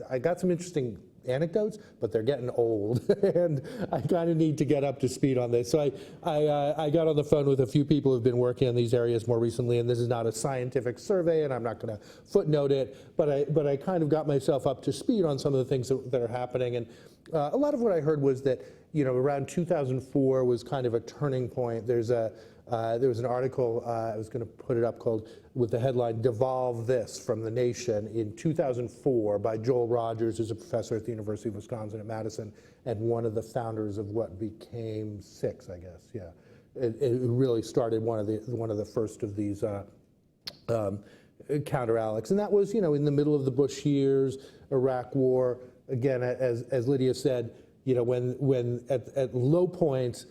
[SPEAKER 1] I got some interesting anecdotes, but they're getting old, and I kind of need to get up to speed on this. So I got on the phone with a few people who've been working in these areas more recently, and this is not a scientific survey, and I'm not going to footnote it, but I kind of got myself up to speed on some of the things that are happening. And a lot of what I heard was that, around 2004 was kind of a turning point. There was an article, I was going to put it up, called, with the headline, "Devolve This" from The Nation in 2004 by Joel Rogers, who's a professor at the University of Wisconsin at Madison and one of the founders of what became SIX, I guess, yeah. It really started one of the first of these counter-ALECs. And that was, in the middle of the Bush years, Iraq War. Again, as Lydia said, when at low points,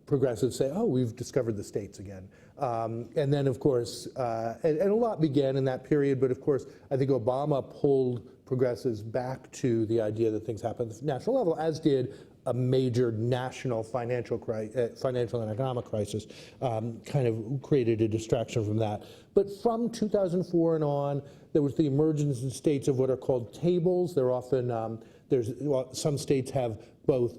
[SPEAKER 1] progressives say, oh, we've discovered the states again. And then, of course, and a lot began in that period, but of course, I think Obama pulled progressives back to the idea that things happen at the national level, as did a major national financial and economic crisis, kind of created a distraction from that. But from 2004 and on, there was the emergence in states of what are called tables. They're often, some states have both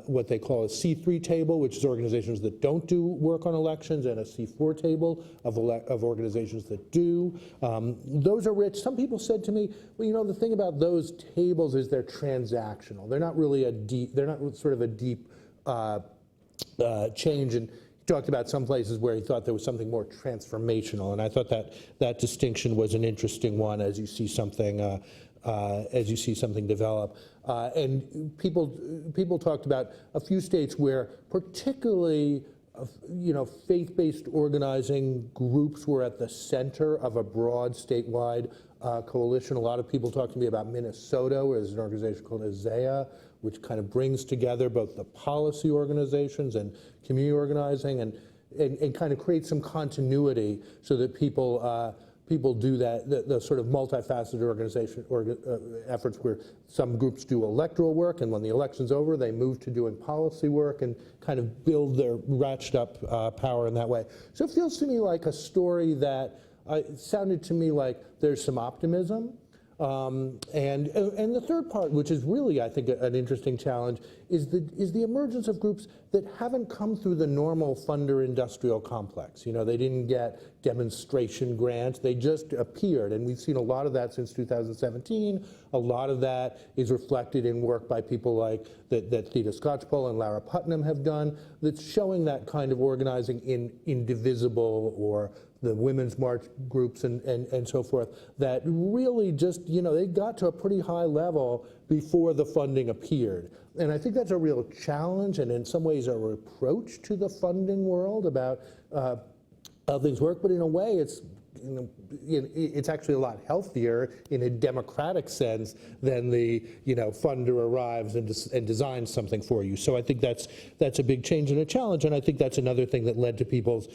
[SPEAKER 1] what they call a C3 table, which is organizations that don't do work on elections, and a C4 table of organizations that do. Those are rich. Some people said to me, well, the thing about those tables is they're transactional. They're not really they're not sort of a deep change. And he talked about some places where he thought there was something more transformational. And I thought that distinction was an interesting one as you see something develop. And people talked about a few states where particularly faith-based organizing groups were at the center of a broad statewide coalition. A lot of people talk to me about Minnesota, where there's an organization called ASEA, which kind of brings together both the policy organizations and community organizing and kind of creates some continuity so that people do that, the sort of multifaceted organization efforts where some groups do electoral work, and when the election's over, they move to doing policy work and kind of build their ratchet up power in that way. So it feels to me like a story that it sounded to me like there's some optimism. And the third part, which is really, I think, an interesting challenge, is the emergence of groups that haven't come through the normal funder industrial complex. You know, they didn't get demonstration grants, they just appeared, and we've seen a lot of that since 2017. A lot of that is reflected in work by people like that Theda Skocpol and Lara Putnam have done, that's showing that kind of organizing in Indivisible or the Women's March groups and so forth, that really just, you know, they got to a pretty high level before the funding appeared. And I think that's a real challenge and in some ways a reproach to the funding world about how things work, but in a way it's actually a lot healthier in a democratic sense than the, you know, funder arrives and designs something for you. So I think that's a big change and a challenge, and I think that's another thing that led to people's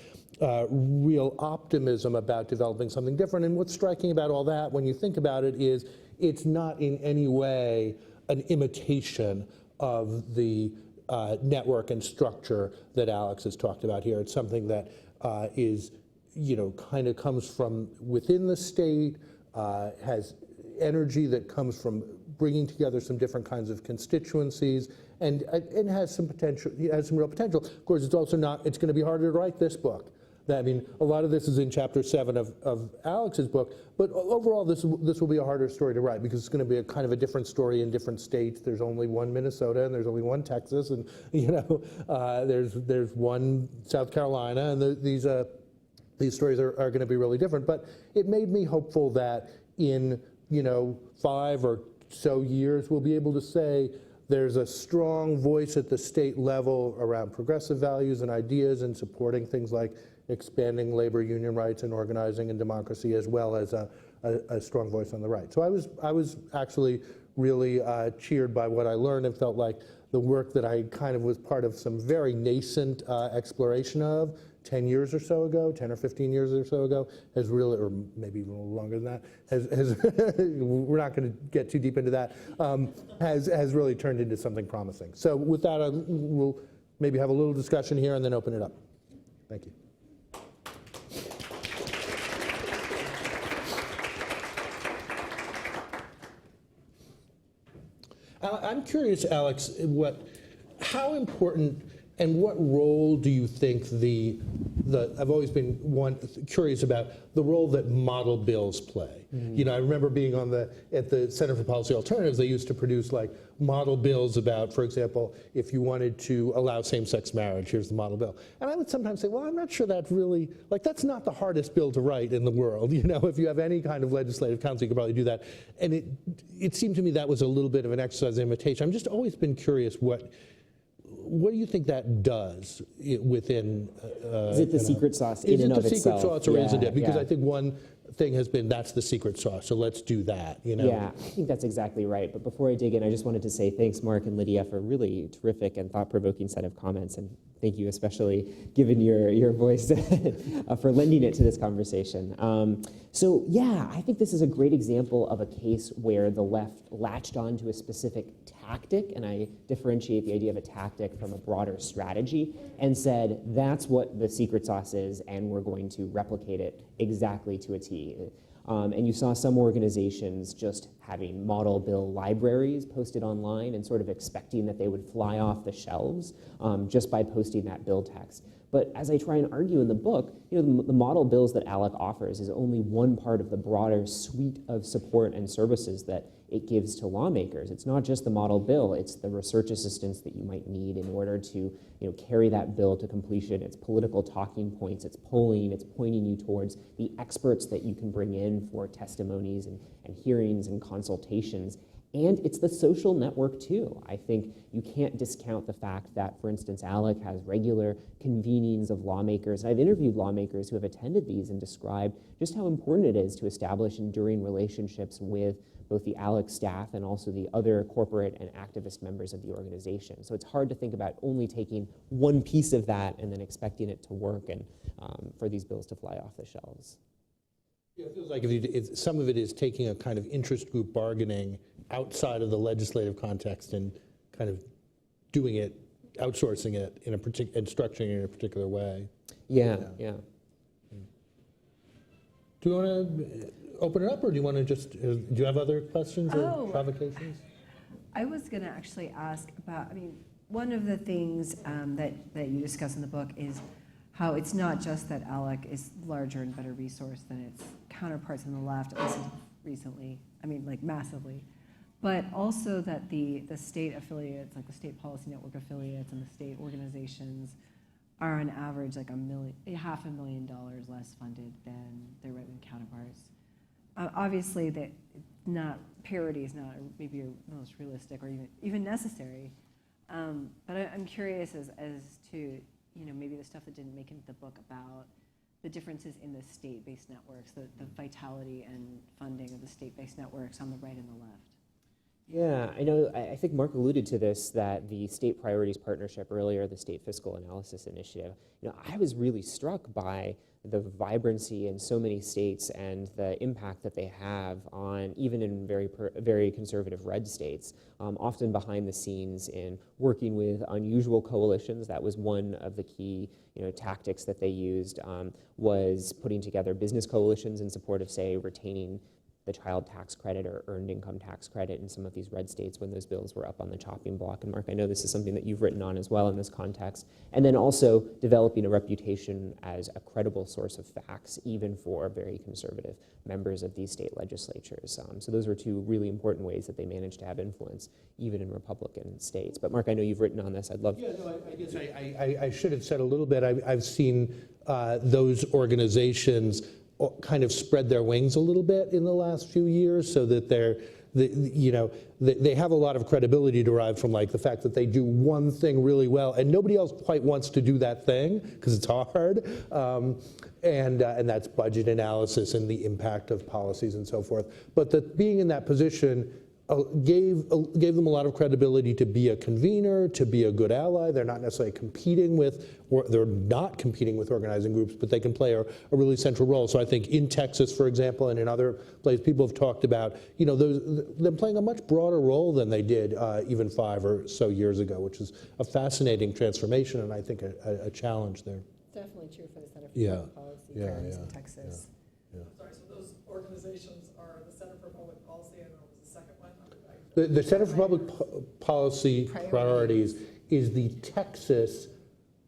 [SPEAKER 1] real optimism about developing something different. And what's striking about all that, when you think about it, is it's not in any way an imitation of the network and structure that Alex has talked about here. It's something that is, you know, kind of comes from within the state, has energy that comes from bringing together some different kinds of constituencies, and has some potential, has some real potential. Of course, it's also not, it's going to be harder to write this book. I mean, a lot of this is in chapter 7 of Alex's book, but overall this will be a harder story to write because it's going to be a kind of a different story in different states. There's only one Minnesota and there's only one Texas, and, you know, there's one South Carolina, and these stories are going to be really different. But it made me hopeful that in, you know, 5 or so years we'll be able to say there's a strong voice at the state level around progressive values and ideas and supporting things like expanding labor union rights and organizing and democracy, as well as a strong voice on the right. So I was actually really cheered by what I learned and felt like the work that I kind of was part of some very nascent exploration of 10 years or so ago, 10 or 15 years or so ago, has really, or maybe even a little longer than that, has we're not going to get too deep into that, has really turned into something promising. So with that, we'll maybe have a little discussion here and then open it up. Thank you. I'm curious, Alex, how important and what role do you think I've always been curious about the role that model bills play. Mm-hmm. You know, I remember being at the Center for Policy Alternatives. They used to produce like model bills about, for example, if you wanted to allow same-sex marriage, here's the model bill. And I would sometimes say, well, I'm not sure that's really, like, that's not the hardest bill to write in the world. You know, if you have any kind of legislative counsel, you could probably do that. And it seemed to me that was a little bit of an exercise in imitation. I've just always been curious what do you think that does within?
[SPEAKER 2] Is it the secret sauce in and of itself?
[SPEAKER 1] Is it the secret sauce, or isn't it? Because
[SPEAKER 2] yeah.
[SPEAKER 1] I think one thing has been that's the secret sauce, so let's do that. You know?
[SPEAKER 2] Yeah, I think that's exactly right. But before I dig in, I just wanted to say thanks, Mark and Lydia, for a really terrific and thought-provoking set of comments, and thank you especially, given your voice, for lending it to this conversation. So yeah, I think this is a great example of a case where the left latched on to a specific tactic, and I differentiate the idea of a tactic from a broader strategy, and said, that's what the secret sauce is, and we're going to replicate it exactly to a T. And you saw some organizations just having model bill libraries posted online and sort of expecting that they would fly off the shelves just by posting that bill text. But as I try and argue in the book, you know, the model bills that ALEC offers is only one part of the broader suite of support and services that it gives to lawmakers. It's not just the model bill, it's the research assistance that you might need in order to, you know, carry that bill to completion. It's political talking points, it's polling, it's pointing you towards the experts that you can bring in for testimonies and hearings and consultations. And it's the social network too. I think you can't discount the fact that, for instance, ALEC has regular convenings of lawmakers. I've interviewed lawmakers who have attended these and described just how important it is to establish enduring relationships with both the ALEC staff and also the other corporate and activist members of the organization. So it's hard to think about only taking one piece of that and then expecting it to work and for these bills to fly off the shelves.
[SPEAKER 1] Yeah, it feels like some of it is taking a kind of interest group bargaining outside of the legislative context and kind of doing it, outsourcing it in a particular, and structuring it in a particular way.
[SPEAKER 2] Yeah.
[SPEAKER 1] Do you want to open it up, or do you want to just, do you have other questions or provocations?
[SPEAKER 3] I was going to actually ask about, one of the things that you discuss in the book is how it's not just that ALEC is larger and better resourced than its counterparts on the left, at least recently, like massively, but also that the state affiliates, like the state policy network affiliates and the state organizations are on average like $500,000 less funded than their right-wing counterparts. Obviously, that parity is not maybe your most realistic or even necessary, but I'm curious as to maybe the stuff that didn't make into the book about the differences in the state-based networks, the vitality and funding of the state-based networks on the right and the left.
[SPEAKER 2] Yeah, I know, I think Mark alluded to this, that the State Priorities Partnership earlier, the State Fiscal Analysis Initiative, I was really struck by the vibrancy in so many states and the impact that they have on, even in very conservative red states, often behind the scenes in working with unusual coalitions. That was one of the key tactics that they used, was putting together business coalitions in support of, say, retaining the child tax credit or earned income tax credit in some of these red states when those bills were up on the chopping block. And Mark, I know this is something that you've written on as well in this context. And then also developing a reputation as a credible source of facts, even for very conservative members of these state legislatures. So those were two really important ways that they managed to have influence, even in Republican states. But Mark, I know you've written on this. I'd love.
[SPEAKER 1] Yeah, no, I guess I should have said a little bit. I've seen those organizations kind of spread their wings a little bit in the last few years, so that they have a lot of credibility derived from like the fact that they do one thing really well, and nobody else quite wants to do that thing because it's hard, and that's budget analysis and the impact of policies and so forth. But that being in that position gave them a lot of credibility to be a convener, to be a good ally. They're not necessarily competing with, or they're not competing with organizing groups, but they can play a really central role. So I think in Texas, for example, and in other places, people have talked about, them playing a much broader role than they did even 5 or so years ago, which is a fascinating transformation, and I think a challenge there.
[SPEAKER 3] Definitely true for the Center for Public Policy firms in Texas.
[SPEAKER 4] Yeah. Sorry, so those organizations are the Center for Public Policy, and what was the second one?
[SPEAKER 1] The Center for Public Policy Priorities is the Texas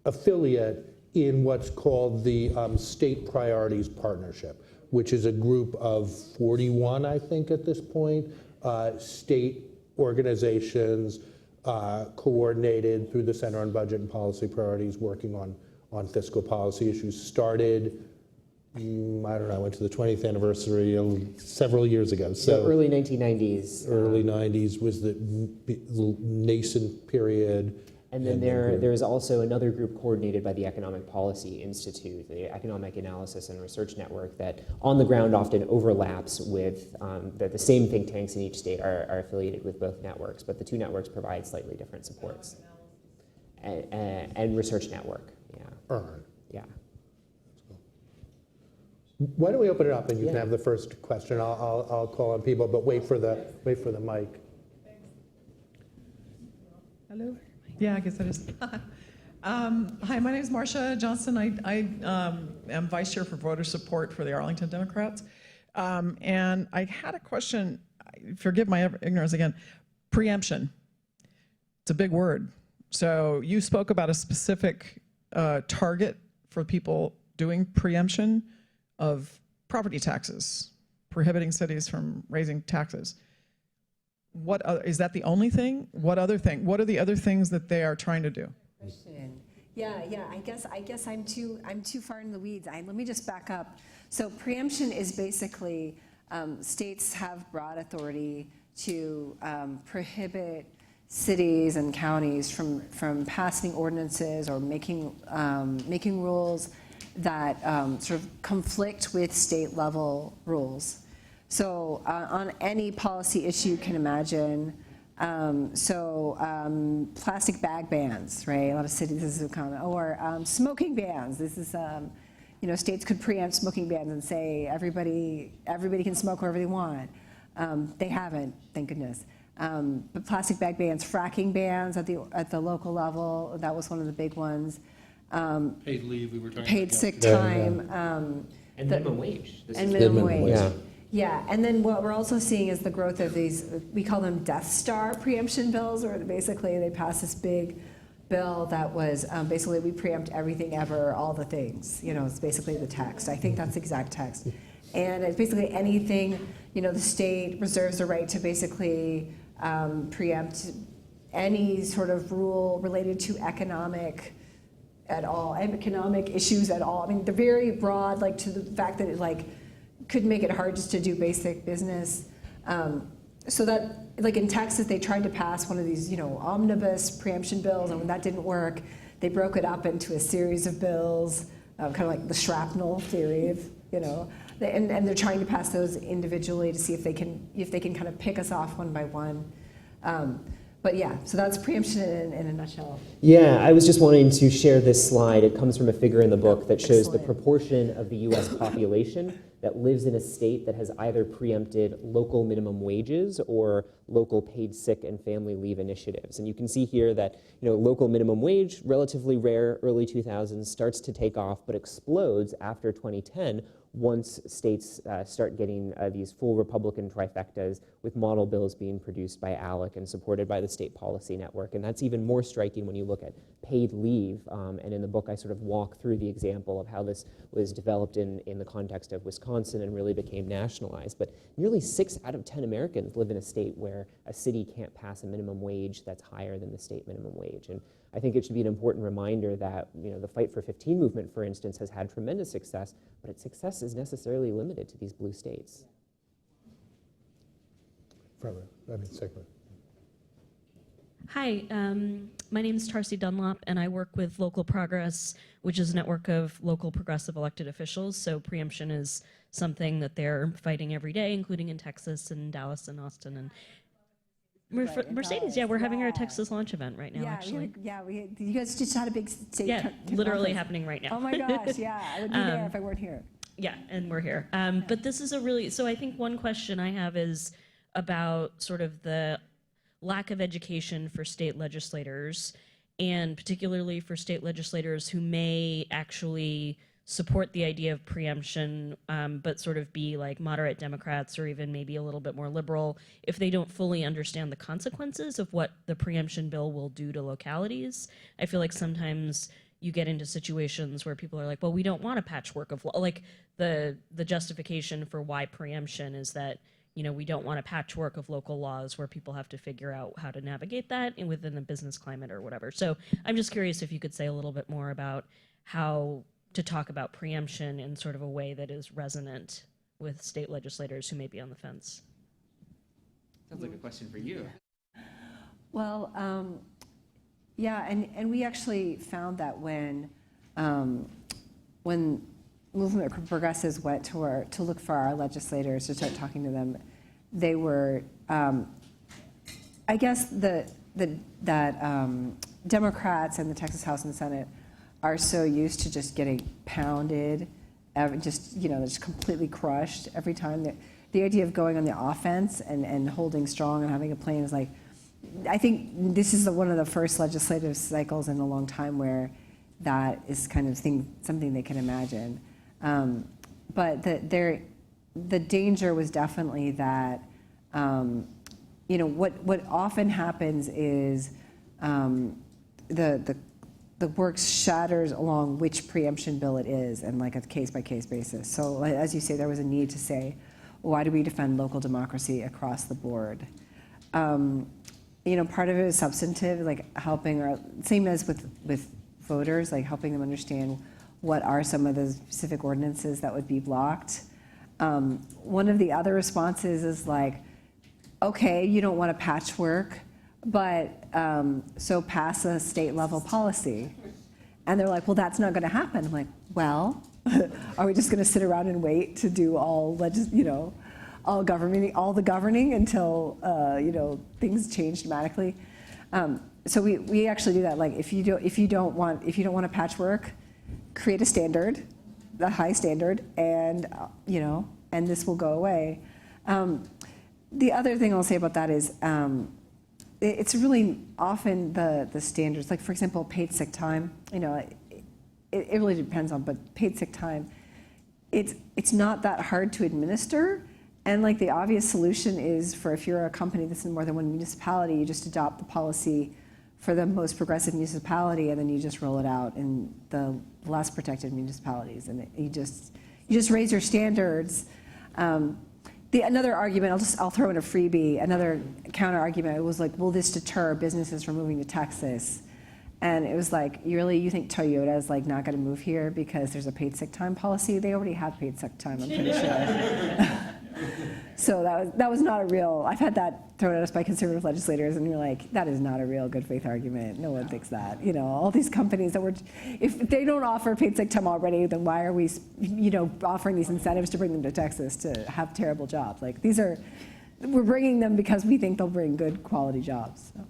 [SPEAKER 1] affiliate in what's called the State Priorities Partnership, which is a group of 41, I think, at this point, state organizations coordinated through the Center on Budget and Policy Priorities, working on fiscal policy issues. Started, I don't know, I went to the 20th anniversary several years ago. So
[SPEAKER 2] early 1990s.
[SPEAKER 1] Early 90s was the nascent period.
[SPEAKER 2] And then there's also another group coordinated by the Economic Policy Institute, the Economic Analysis and Research Network, that on the ground often overlaps with, the same think tanks in each state are affiliated with both networks, but the two networks provide slightly different supports. And Research Network, yeah. Yeah.
[SPEAKER 1] Why don't we open it up and you can have the first question. I'll call on people, but wait for the mic.
[SPEAKER 4] Hello. Yeah, I guess that is. Hi, my name is Marcia Johnson. I am vice chair for voter support for the Arlington Democrats. And I had a question, forgive my ignorance again, preemption. It's a big word. So you spoke about a specific target for people doing preemption of property taxes, prohibiting cities from raising taxes. Is that the only thing? What other thing? What are the other things that they are trying to do?
[SPEAKER 3] Question. Yeah. I guess I'm too far in the weeds. Let me just back up. So preemption is basically states have broad authority to prohibit cities and counties from passing ordinances or making rules that sort of conflict with state level rules. So on any policy issue you can imagine, plastic bag bans, right? A lot of cities, this is a common, or smoking bans. This is, states could preempt smoking bans and say everybody can smoke wherever they want. They haven't, thank goodness. But plastic bag bans, fracking bans at the local level, that was one of the big ones.
[SPEAKER 1] Paid leave, we were talking
[SPEAKER 3] Paid
[SPEAKER 1] about.
[SPEAKER 3] sick time.
[SPEAKER 2] And minimum wage.
[SPEAKER 3] And minimum wage.
[SPEAKER 2] Yeah.
[SPEAKER 3] Yeah, and then what we're also seeing is the growth of these, we call them Death Star preemption bills, where basically they passed this big bill that was basically we preempt everything ever, all the things. It's basically the text. I think that's the exact text. And it's basically anything, the state reserves the right to basically preempt any sort of rule related to economic issues at all. I mean, they're very broad, like to the fact that it could make it hard just to do basic business. So that, like in Texas, they tried to pass one of these, omnibus preemption bills, and when that didn't work, they broke it up into a series of bills, kind of like the shrapnel theory of, and they're trying to pass those individually to see if they can kind of pick us off one by one. But yeah, so that's preemption in a nutshell.
[SPEAKER 2] Yeah, I was just wanting to share this slide. It comes from a figure in the book that shows the
[SPEAKER 3] Excellent.
[SPEAKER 2] proportion of the U.S. population that lives in a state that has either preempted local minimum wages or local paid sick and family leave initiatives. And you can see here that local minimum wage, relatively rare, early 2000s, starts to take off, but explodes after 2010 once states start getting these full Republican trifectas with model bills being produced by ALEC and supported by the State Policy Network. And that's even more striking when you look at paid leave. And in the book, I sort of walk through the example of how this was developed in the context of Wisconsin and really became nationalized. But nearly 6 out of 10 Americans live in a state where a city can't pass a minimum wage that's higher than the state minimum wage. And I think it should be an important reminder that the Fight for 15 movement, for instance, has had tremendous success, but its success is necessarily limited to these blue states.
[SPEAKER 1] Second.
[SPEAKER 5] Hi, my name is Tarcy Dunlop, and I work with Local Progress, which is a network of local progressive elected officials. So preemption is something that they're fighting every day, including in Texas and Dallas and Austin and Mercedes. Yeah, we're having our Texas launch event right now, actually.
[SPEAKER 3] You guys just had a big state.
[SPEAKER 5] Literally happening right now.
[SPEAKER 3] Oh my gosh, yeah, I would be there if I weren't here.
[SPEAKER 5] Yeah, and we're here. But this is so I think one question I have is about sort of the lack of education for state legislators, and particularly for state legislators who may actually support the idea of preemption, but sort of be like moderate Democrats or even maybe a little bit more liberal, if they don't fully understand the consequences of what the preemption bill will do to localities. I feel like sometimes you get into situations where people are like, well, we don't want a patchwork of law. Like the justification for why preemption is that, we don't want a patchwork of local laws where people have to figure out how to navigate that within the business climate or whatever. So I'm just curious if you could say a little bit more about how to talk about preemption in sort of a way that is resonant with state legislators who may be on the fence.
[SPEAKER 2] Sounds like a question for you.
[SPEAKER 3] Well, yeah, and we actually found that when movement progressives went to look for our legislators to start talking to them, they were, I guess that Democrats and the Texas House and Senate are so used to just getting pounded, just completely crushed every time. The idea of going on the offense and holding strong and having a plan is like, I think this is one of the first legislative cycles in a long time where that is kind of something they can imagine. But the danger was definitely that, what often happens is the work shatters along which preemption bill it is and like a case-by-case basis. So as you say, there was a need to say, why do we defend local democracy across the board? Part of it is substantive, like helping, or same as with voters, like helping them understand what are some of the specific ordinances that would be blocked. One of the other responses is like, okay, you don't want to patchwork, but so pass a state level policy. And they're like, well, that's not going to happen. I'm like, well, are we just going to sit around and wait to do all the governing until things change dramatically? So we actually do that. Like if you don't want to patchwork, create a standard, the high standard, and and this will go away. The other thing I'll say about that is it's really often the standards. Like for example, paid sick time. It really depends on, but paid sick time, it's not that hard to administer. And like the obvious solution is for if you're a company that's in more than one municipality, you just adopt the policy for the most progressive municipality, and then you just roll it out in the less protected municipalities, and you just raise your standards. Another argument, I'll throw in a freebie. Another counter argument was like, will this deter businesses from moving to Texas? And it was like, you think Toyota is like not going to move here because there's a paid sick time policy? They already have paid sick time, I'm pretty sure. So that was not a real. I've had that thrown at us by conservative legislators, and you're like, that is not a real good faith argument. No one thinks that. All these companies if they don't offer paid sick time already, then why are we, offering these incentives to bring them to Texas to have terrible jobs? Like we're bringing them because we think they'll bring good quality jobs. So.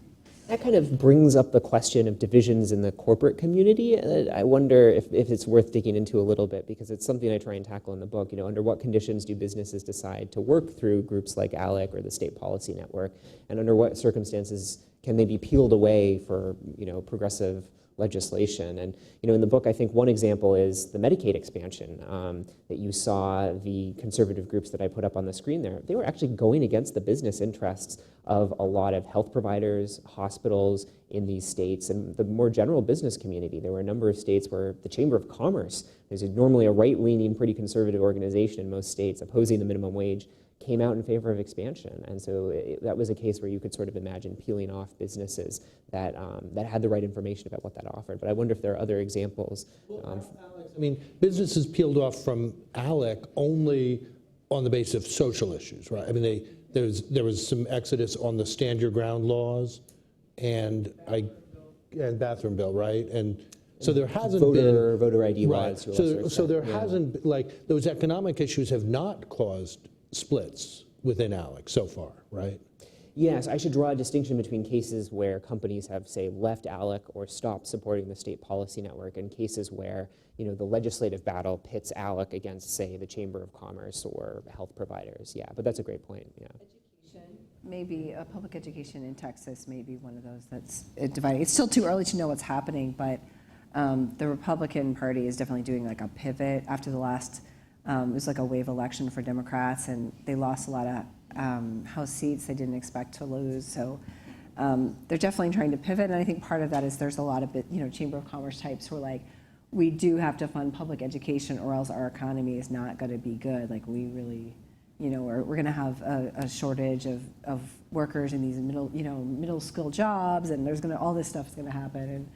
[SPEAKER 2] That kind of brings up the question of divisions in the corporate community. I wonder if it's worth digging into a little bit, because it's something I try and tackle in the book. Under what conditions do businesses decide to work through groups like ALEC or the State Policy Network, and under what circumstances can they be peeled away for progressive legislation? And in the book, I think one example is the Medicaid expansion that you saw. The conservative groups that I put up on the screen there, they were actually going against the business interests of a lot of health providers, hospitals in these states, and the more general business community. There were a number of states where the Chamber of Commerce, there's normally a right-leaning, pretty conservative organization in most states opposing the minimum wage, came out in favor of expansion. And so that was a case where you could sort of imagine peeling off businesses that had the right information about what that offered. But I wonder if there are other examples.
[SPEAKER 1] Alex, businesses peeled off from ALEC only on the basis of social issues, right? There was some exodus on the stand your ground laws and bathroom bill, right? And so there hasn't been
[SPEAKER 2] voter ID
[SPEAKER 1] right.
[SPEAKER 2] laws.
[SPEAKER 1] So there hasn't those economic issues have not caused splits within ALEC so far, right?
[SPEAKER 2] Yes, I should draw a distinction between cases where companies have, say, left ALEC or stopped supporting the State Policy Network, and cases where the legislative battle pits ALEC against, say, the Chamber of Commerce or health providers. Yeah, but that's a great point. Yeah.
[SPEAKER 3] Education, maybe public education in Texas may be one of those that's dividing. It's still too early to know what's happening, but the Republican Party is definitely doing like a pivot after the last. It was like a wave election for Democrats, and they lost a lot of House seats they didn't expect to lose. So they're definitely trying to pivot, and I think part of that is there's a lot of Chamber of Commerce types who are like, we do have to fund public education, or else our economy is not going to be good. Like we really, we're going to have a shortage of workers in these middle skill jobs, and there's all this stuff is going to happen,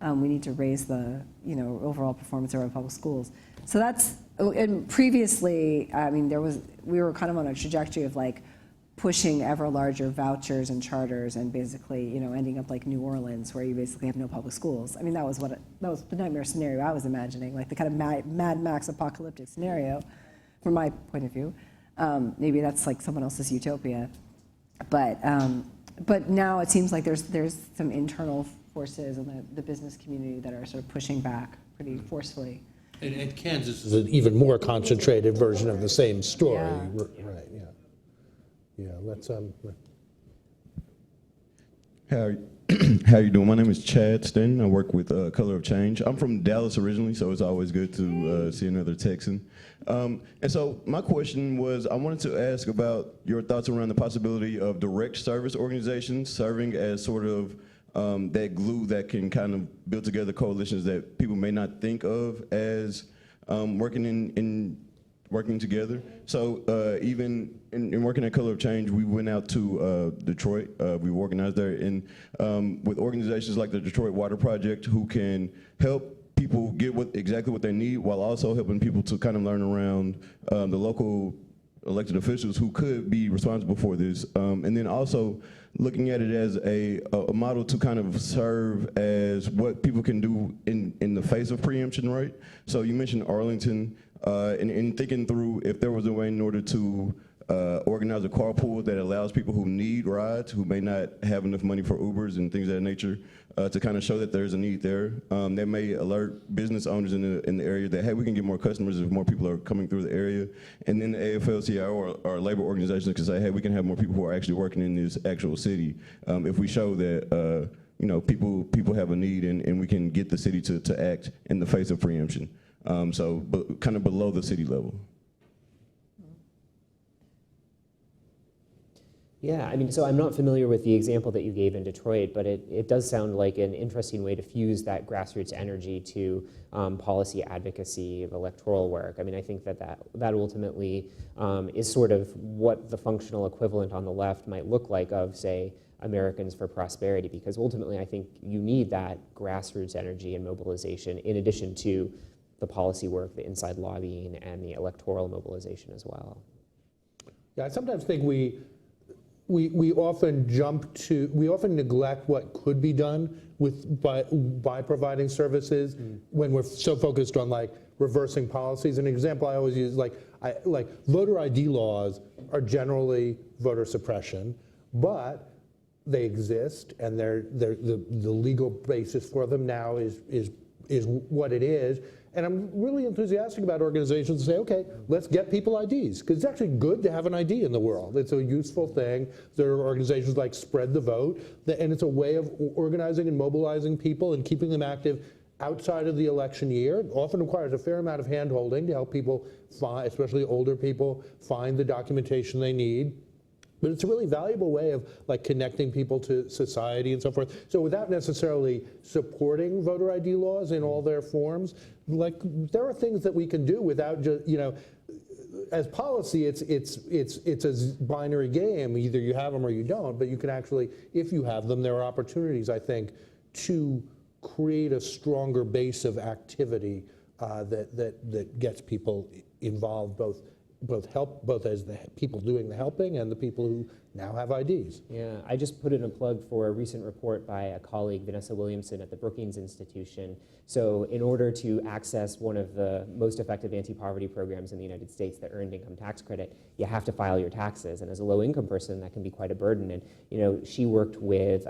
[SPEAKER 3] and we need to raise the overall performance of our public schools. So that's. And previously, we were kind of on a trajectory of like pushing ever larger vouchers and charters, and basically, ending up like New Orleans, where you basically have no public schools. That was the nightmare scenario I was imagining, like the kind of Mad Max apocalyptic scenario, from my point of view. Maybe that's like someone else's utopia, but now it seems like there's some internal forces in the business community that are sort of pushing back pretty forcefully.
[SPEAKER 1] And Kansas is an even more concentrated version of the same story, right? Yeah. Let's
[SPEAKER 6] How you doing? My name is Chad Stanton. I work with Color of Change. I'm from Dallas originally, so it's always good to see another Texan. And so my question was, I wanted to ask about your thoughts around the possibility of direct service organizations serving as sort of that glue that can kind of build together coalitions that people may not think of as working together. So even in working at Color of Change, we went out to Detroit. We organized there with organizations like the Detroit Water Project, who can help people get exactly what they need, while also helping people to kind of learn around the local elected officials who could be responsible for this. And then also looking at it as a model to kind of serve as what people can do in the face of preemption, right? So you mentioned Arlington, and thinking through if there was a way in order to organize a carpool that allows people who need rides, who may not have enough money for Ubers and things of that nature, to kind of show that there's a need there. That may alert business owners in the area that, hey, we can get more customers if more people are coming through the area. And then the AFL-CIO or labor organizations can say, hey, we can have more people who are actually working in this actual city if we show that you know, people have a need and we can get the city to act in the face of preemption. But kind of below the city level.
[SPEAKER 2] Yeah, I mean, so I'm not familiar with the example that you gave in Detroit, but it does sound like an interesting way to fuse that grassroots energy to policy advocacy of electoral work. I mean, I think that ultimately is sort of what the functional equivalent on the left might look like of, say, Americans for Prosperity, because ultimately I think you need that grassroots energy and mobilization in addition to the policy work, the inside lobbying, and the electoral mobilization as well.
[SPEAKER 1] Yeah, I sometimes think we often we often neglect what could be done by providing services when we're so focused on like reversing policies. An example I always use, like voter ID laws are generally voter suppression, but they exist, and the legal basis for them now is what it is. And I'm really enthusiastic about organizations that say, okay, let's get people IDs, because it's actually good to have an ID in the world. It's a useful thing. There are organizations like Spread the Vote, and it's a way of organizing and mobilizing people and keeping them active outside of the election year. It often requires a fair amount of hand-holding to help people find, especially older people, find the documentation they need. But it's a really valuable way of like connecting people to society and so forth. So without necessarily supporting voter ID laws in all their forms, like there are things that we can do without just, you know, as policy, it's a binary game. Either you have them or you don't. But you can actually, if you have them, there are opportunities, I think, to create a stronger base of activity that gets people involved, both as the people doing the helping and the people who now have IDs.
[SPEAKER 2] Yeah, I just put in a plug for a recent report by a colleague, Vanessa Williamson, at the Brookings Institution. So in order to access one of the most effective anti-poverty programs in the United States, the Earned Income Tax Credit, you have to file your taxes. And as a low-income person, that can be quite a burden. And you know, she worked with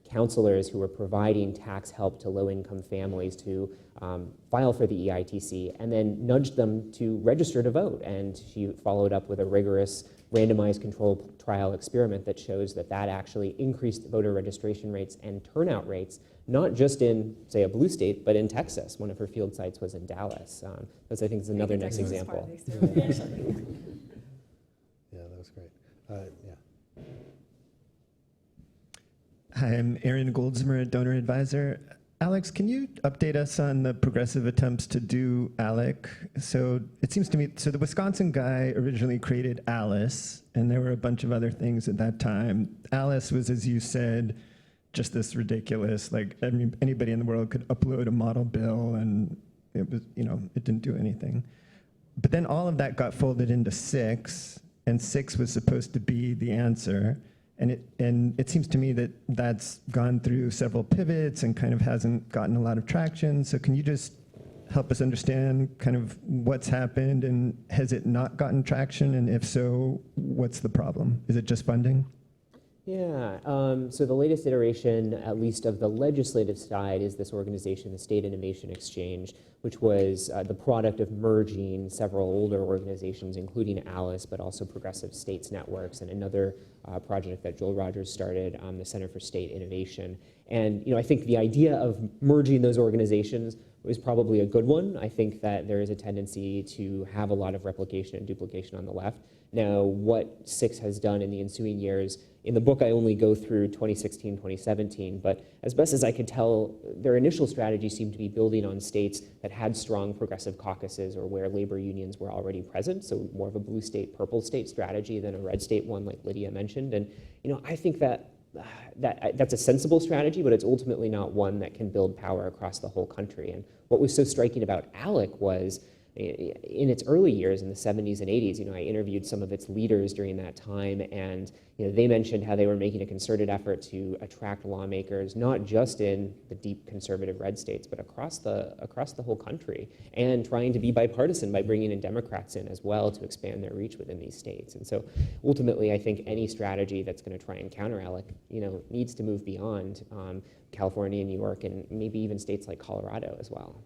[SPEAKER 2] counselors who were providing tax help to low-income families to file for the EITC, and then nudged them to register to vote. And she followed up with a rigorous randomized control trial experiment that shows that actually increased voter registration rates and turnout rates, not just in, say, a blue state, but in Texas. One of her field sites was in Dallas. That's, I think, is another nice example.
[SPEAKER 1] Yeah, that was great. Yeah.
[SPEAKER 7] Hi, I'm Aaron Goldsmer, donor advisor. Alex, can you update us on the progressive attempts to do ALEC? So it seems to me, so the Wisconsin guy originally created Alice, and there were a bunch of other things at that time. Alice was, as you said, just this ridiculous, like anybody in the world could upload a model bill, and it was, you know, it didn't do anything. But then all of that got folded into 6, and 6 was supposed to be the answer. And it seems to me that that's gone through several pivots and kind of hasn't gotten a lot of traction. So can you just help us understand kind of what's happened, and has it not gotten traction? And if so, what's the problem? Is it just funding?
[SPEAKER 2] Yeah, so the latest iteration, at least of the legislative side, is this organization, the State Innovation Exchange, which was the product of merging several older organizations, including ALICE, but also Progressive States Networks, and another project that Joel Rogers started, the Center for State Innovation. And you know, I think the idea of merging those organizations was probably a good one. I think that there is a tendency to have a lot of replication and duplication on the left. Now, what 6 has done in the ensuing years, in the book I only go through 2016, 2017, but as best as I could tell, their initial strategy seemed to be building on states that had strong progressive caucuses or where labor unions were already present, so more of a blue state, purple state strategy than a red state one like Lydia mentioned. And you know, I think that's a sensible strategy, but it's ultimately not one that can build power across the whole country. And what was so striking about ALEC was in its early years, in the 70s and 80s, I interviewed some of its leaders during that time, and they mentioned how they were making a concerted effort to attract lawmakers, not just in the deep conservative red states, but across the whole country, and trying to be bipartisan by bringing in Democrats in as well to expand their reach within these states. And so ultimately, I think any strategy that's going to try and counter ALEC, needs to move beyond California, New York, and maybe even states like Colorado as well.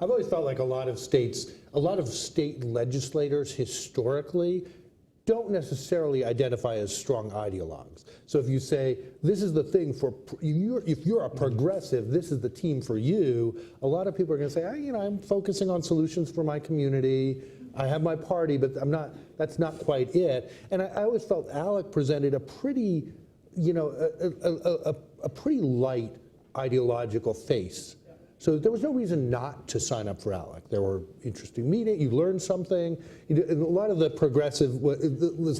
[SPEAKER 1] I've always felt like a lot of state legislators historically don't necessarily identify as strong ideologues. So if you say, this is the thing for, if you're a progressive, this is the team for you, a lot of people are going to say, I'm focusing on solutions for my community, I have my party, but that's not quite it. And I always felt ALEC presented a pretty, a pretty light ideological face. So there was no reason not to sign up for ALEC. There were interesting meetings, you learned something. A lot of the progressive,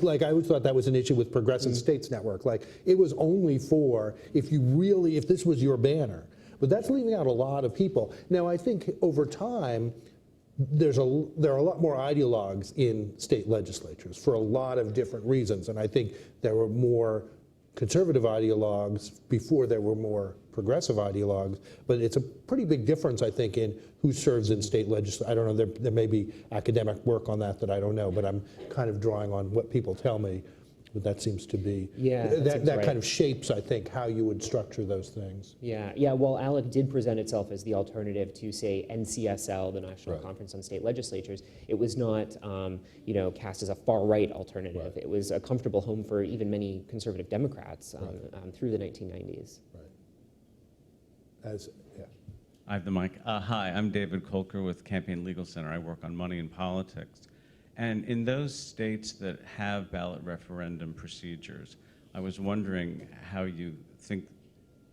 [SPEAKER 1] like I always thought that was an issue with Progressive States Network. Like it was only for if this was your banner. But that's leaving out a lot of people. Now I think over time, there are a lot more ideologues in state legislatures for a lot of different reasons. And I think there were more conservative ideologues before there were more progressive ideologues, but it's a pretty big difference, I think, in who serves in state legislature. I don't know, there may be academic work on that I don't know, but I'm kind of drawing on what people tell me, but that seems to be, that
[SPEAKER 2] right.
[SPEAKER 1] kind of shapes, I think, how you would structure those things.
[SPEAKER 2] Yeah, well, ALEC did present itself as the alternative to, say, NCSL, the National Conference on State Legislatures. It was not, cast as a far-right alternative. Right. It was a comfortable home for even many conservative Democrats through the 1990s.
[SPEAKER 1] Right.
[SPEAKER 8] I have the mic. Hi, I'm David Kolker with Campaign Legal Center. I work on money and politics. And in those states that have ballot referendum procedures, I was wondering how you think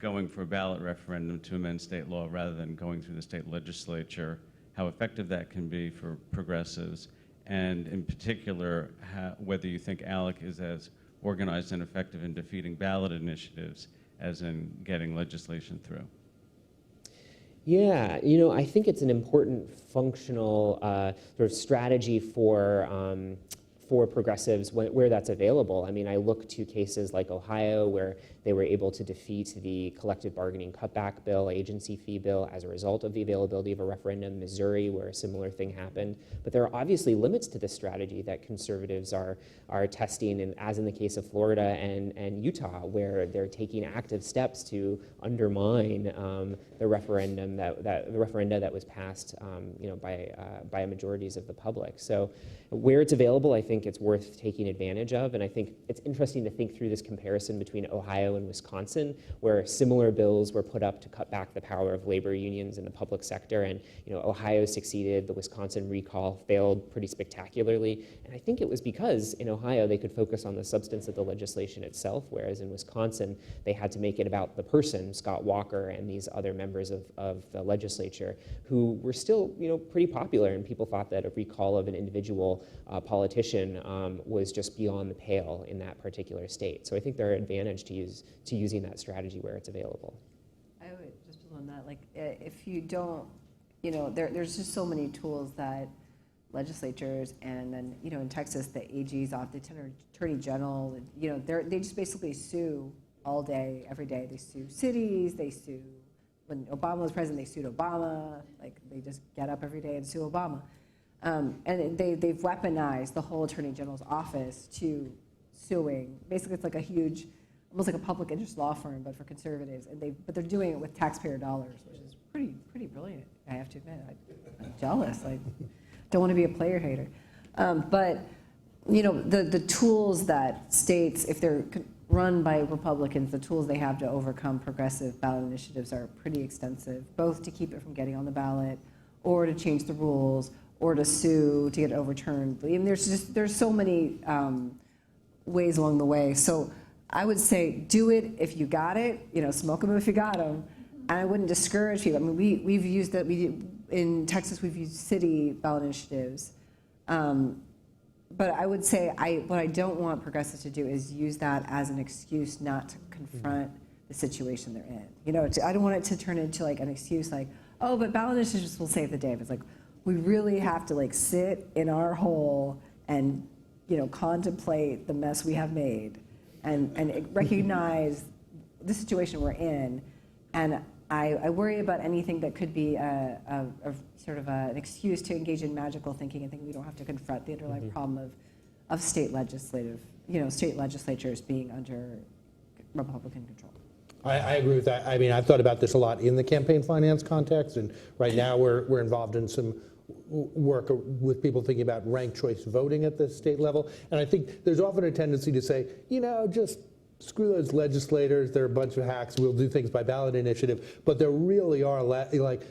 [SPEAKER 8] going for a ballot referendum to amend state law rather than going through the state legislature, how effective that can be for progressives, and in particular, whether you think ALEC is as organized and effective in defeating ballot initiatives as in getting legislation through.
[SPEAKER 2] Yeah, I think it's an important functional sort of strategy for progressives where that's available. I mean, I look to cases like Ohio where they were able to defeat the collective bargaining cutback bill, agency fee bill, as a result of the availability of a referendum. Missouri, where a similar thing happened. But there are obviously limits to this strategy that conservatives are testing, and as in the case of Florida and Utah, where they're taking active steps to undermine the referendum the referenda that was passed, by majorities of the public. So, where it's available, I think it's worth taking advantage of, and I think it's interesting to think through this comparison between Ohio and Wisconsin, where similar bills were put up to cut back the power of labor unions in the public sector, and Ohio succeeded, the Wisconsin recall failed pretty spectacularly, and I think it was because in Ohio they could focus on the substance of the legislation itself, whereas in Wisconsin they had to make it about the person, Scott Walker, and these other members of the legislature who were still pretty popular, and people thought that a recall of an individual politician was just beyond the pale in that particular state. So I think there are advantages to using that strategy where it's available.
[SPEAKER 3] I would just build on that. Like, if you don't, there's just so many tools that legislatures and then, in Texas, the AG's off, the Attorney General, they just basically sue all day, every day. They sue cities, they sue, when Obama was president, they sued Obama. Like, they just get up every day and sue Obama. And they've weaponized the whole Attorney General's office to suing. Basically, it's like a huge, almost like a public interest law firm, but for conservatives. But they're doing it with taxpayer dollars, which is pretty brilliant, I have to admit. I'm jealous. I don't want to be a player hater. But the tools that states, if they're run by Republicans, the tools they have to overcome progressive ballot initiatives are pretty extensive, both to keep it from getting on the ballot, or to change the rules, or to sue to get it overturned. I mean, there's so many ways along the way. So I would say do it if you got it. Smoke them if you got them. And I wouldn't discourage people. I mean, we've used that. In Texas, we've used city ballot initiatives. But I would say what I don't want progressives to do is use that as an excuse not to confront the situation they're in. I don't want it to turn into like an excuse like, oh, but ballot initiatives will save the day. It's like, we really have to like sit in our hole and, you know, contemplate the mess we have made and recognize the situation we're in. And I worry about anything that could be a sort of an excuse to engage in magical thinking and think we don't have to confront the underlying problem of state legislative, you know, state legislatures being under Republican control.
[SPEAKER 1] I agree with that. I mean, I've thought about this a lot in the campaign finance context, and right now we're involved in some work with people thinking about ranked choice voting at the state level. And I think there's often a tendency to say, you know, just screw those legislators, they're a bunch of hacks, we'll do things by ballot initiative. But there really are, like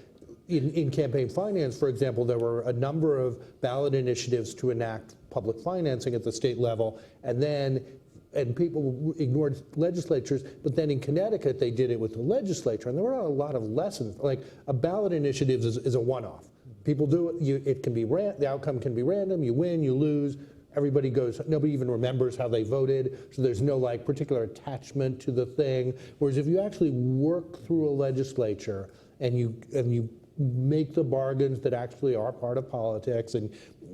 [SPEAKER 1] in campaign finance, for example, there were a number of ballot initiatives to enact public financing at the state level, and people ignored legislatures, but then in Connecticut they did it with the legislature, and there were a lot of lessons. Like a ballot initiative is a one-off. People do it, it can be the outcome can be random, you win, you lose, everybody goes, nobody even remembers how they voted, so there's no like particular attachment to the thing. Whereas if you actually work through a legislature and you make the bargains that actually are part of politics and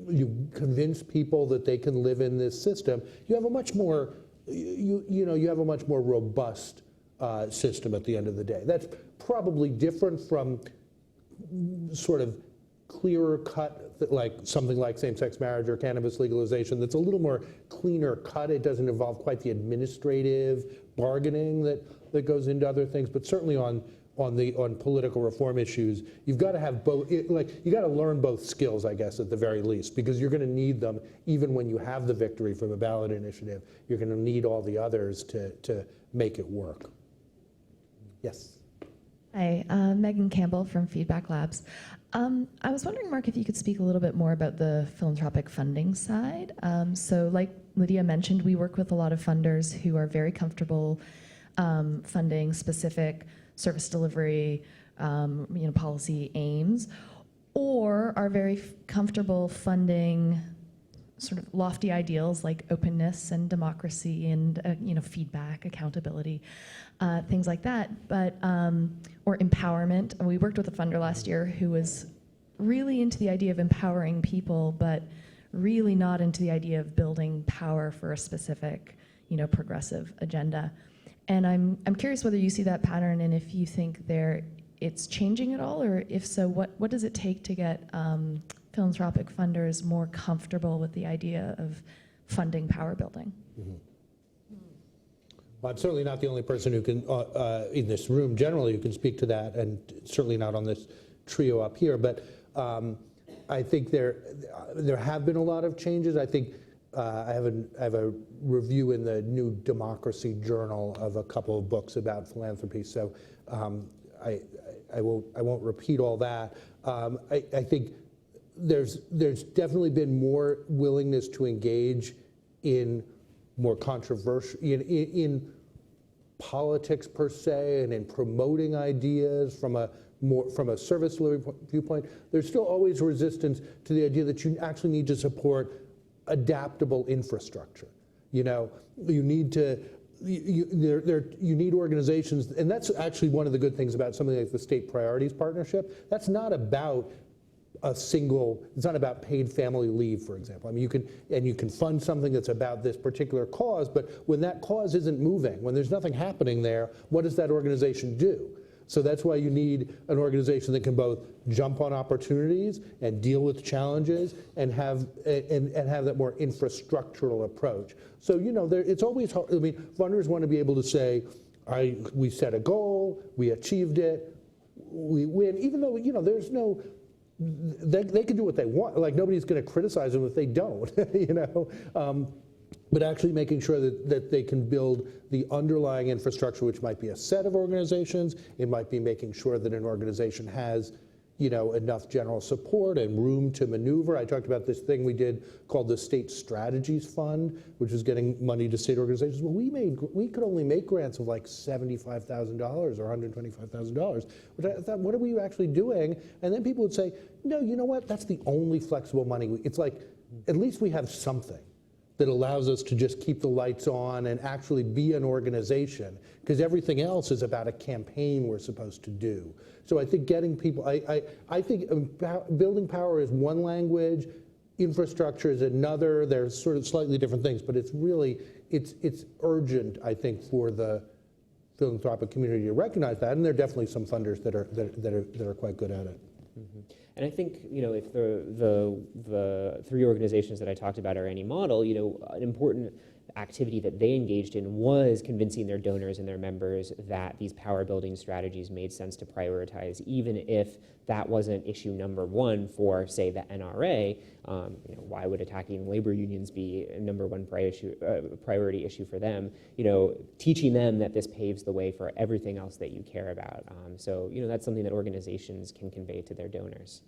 [SPEAKER 1] you convince people that they can live in this system, you have a much more you have a much more robust system at the end of the day. That's probably different from sort of clearer cut, like something like same-sex marriage or cannabis legalization. That's a little more cleaner cut. It doesn't involve quite the administrative bargaining that goes into other things. But certainly on political reform issues, you've got to have both. You got to learn both skills, I guess, at the very least, because you're going to need them even when you have the victory from a ballot initiative. You're going to need all the others to make it work. Yes.
[SPEAKER 9] Hi, Megan Campbell from Feedback Labs. I was wondering, Mark, if you could speak a little bit more about the philanthropic funding side. So like Lydia mentioned, we work with a lot of funders who are very comfortable funding specific service delivery, policy aims, or are very comfortable funding sort of lofty ideals like openness and democracy and feedback, accountability, things like that. But or empowerment. We worked with a funder last year who was really into the idea of empowering people, but really not into the idea of building power for a specific, progressive agenda. And I'm curious whether you see that pattern and if you think it's changing at all, or if so, what does it take to get philanthropic funders more comfortable with the idea of funding power building?
[SPEAKER 1] Mm-hmm. Well, I'm certainly not the only person who can, in this room generally, who can speak to that, and certainly not on this trio up here. But I think there have been a lot of changes. I think I have a review in the New Democracy Journal of a couple of books about philanthropy. So I won't repeat all that. I think there's definitely been more willingness to engage in more controversial in politics per se, and in promoting ideas from a service delivery viewpoint. There's still always resistance to the idea that you actually need to support adaptable infrastructure. You need organizations, and that's actually one of the good things about something like the State Priorities Partnership. That's not about it's not about paid family leave, for example. I mean, you can fund something that's about this particular cause, but when that cause isn't moving, when there's nothing happening there, what does that organization do? So that's why you need an organization that can both jump on opportunities and deal with challenges and have that more infrastructural approach. So it's always hard. I mean, funders want to be able to say, we set a goal, we achieved it, we win, even though there's no. They can do what they want. Like, nobody's going to criticize them if they don't. But actually making sure that they can build the underlying infrastructure, which might be a set of organizations. It might be making sure that an organization has, enough general support and room to maneuver. I talked about this thing we did called the State Strategies Fund, which was getting money to state organizations. Well, we could only make grants of like $75,000 or $125,000, which I thought, what are we actually doing? And then people would say, no, you know what? That's the only flexible money. It's like, at least we have something. that allows us to just keep the lights on and actually be an organization, because everything else is about a campaign we're supposed to do. So I think getting people, I think building power is one language, infrastructure is another. There's sort of slightly different things, but it's really, it's urgent, I think, for the philanthropic community to recognize that, and there are definitely some funders that are quite good at it.
[SPEAKER 2] Mm-hmm. And I think, if the three organizations that I talked about are any model, an important activity that they engaged in was convincing their donors and their members that these power building strategies made sense to prioritize, even if that wasn't issue number one for, say, the NRA. Why would attacking labor unions be a number one priority issue for them? Teaching them that this paves the way for everything else that you care about. So that's something that organizations can convey to their donors.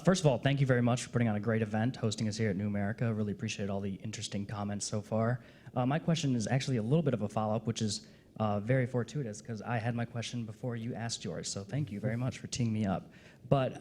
[SPEAKER 10] First of all, thank you very much for putting on a great event, hosting us here at New America. Really appreciate all the interesting comments so far. My question is actually a little bit of a follow-up, which is very fortuitous because I had my question before you asked yours. So thank you very much for teeing me up. But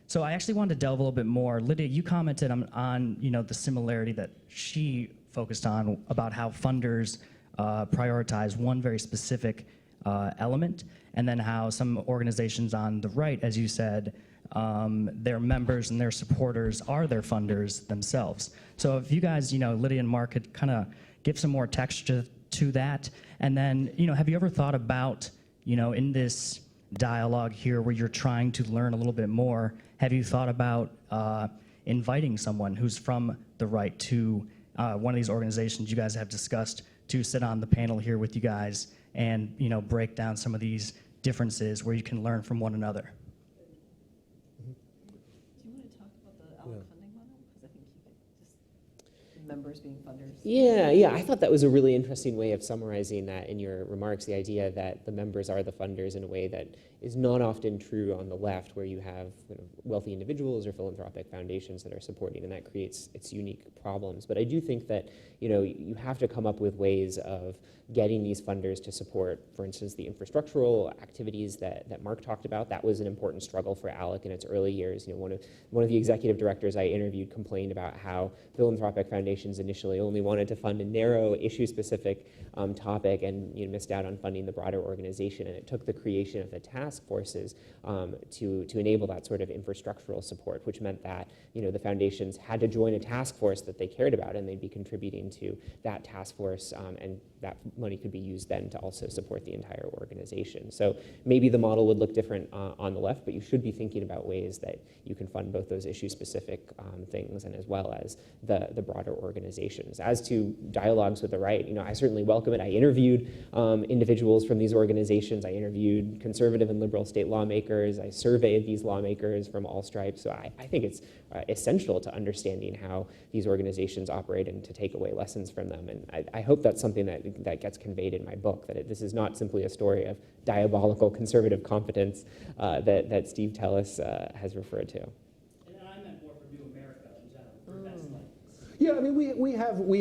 [SPEAKER 10] so I actually wanted to delve a little bit more. Lydia, you commented on the similarity that she focused on about how funders prioritize one very specific element, and then how some organizations on the right, as you said, their members and their supporters are their funders themselves. So if you guys, Lydia and Mark, could kind of give some more texture to that, and then, have you ever thought about, in this dialogue here where you're trying to learn a little bit more, have you thought about inviting someone who's from the right to one of these organizations you guys have discussed to sit on the panel here with you guys and, break down some of these differences where you can learn from one another?
[SPEAKER 3] Members being funders.
[SPEAKER 2] Yeah, I thought that was a really interesting way of summarizing that in your remarks, the idea that the members are the funders in a way that is not often true on the left, where you have wealthy individuals or philanthropic foundations that are supporting, and that creates its unique problems. But I do think that you have to come up with ways of getting these funders to support, for instance, the infrastructural activities that Mark talked about. That was an important struggle for ALEC in its early years. One of the executive directors I interviewed complained about how philanthropic foundations initially only wanted to fund a narrow issue-specific topic and missed out on funding the broader organization. And it took the creation of the task forces to enable that sort of infrastructural support, which meant that the foundations had to join a task force that they cared about, and they'd be contributing to that task force, and that money could be used then to also support the entire organization. So maybe the model would look different on the left, but you should be thinking about ways that you can fund both those issue-specific things and as well as the broader organizations. As to dialogues with the right, I certainly welcome it. I interviewed individuals from these organizations. I interviewed conservative and liberal state lawmakers. I surveyed these lawmakers from all stripes. So I think it's essential to understanding how these organizations operate and to take away lessons from them. And I hope that's something that gets conveyed in my book, that this is not simply a story of diabolical conservative competence that Steve Tellis has referred to.
[SPEAKER 10] And I meant more for New America in general.
[SPEAKER 1] Yeah, I mean, we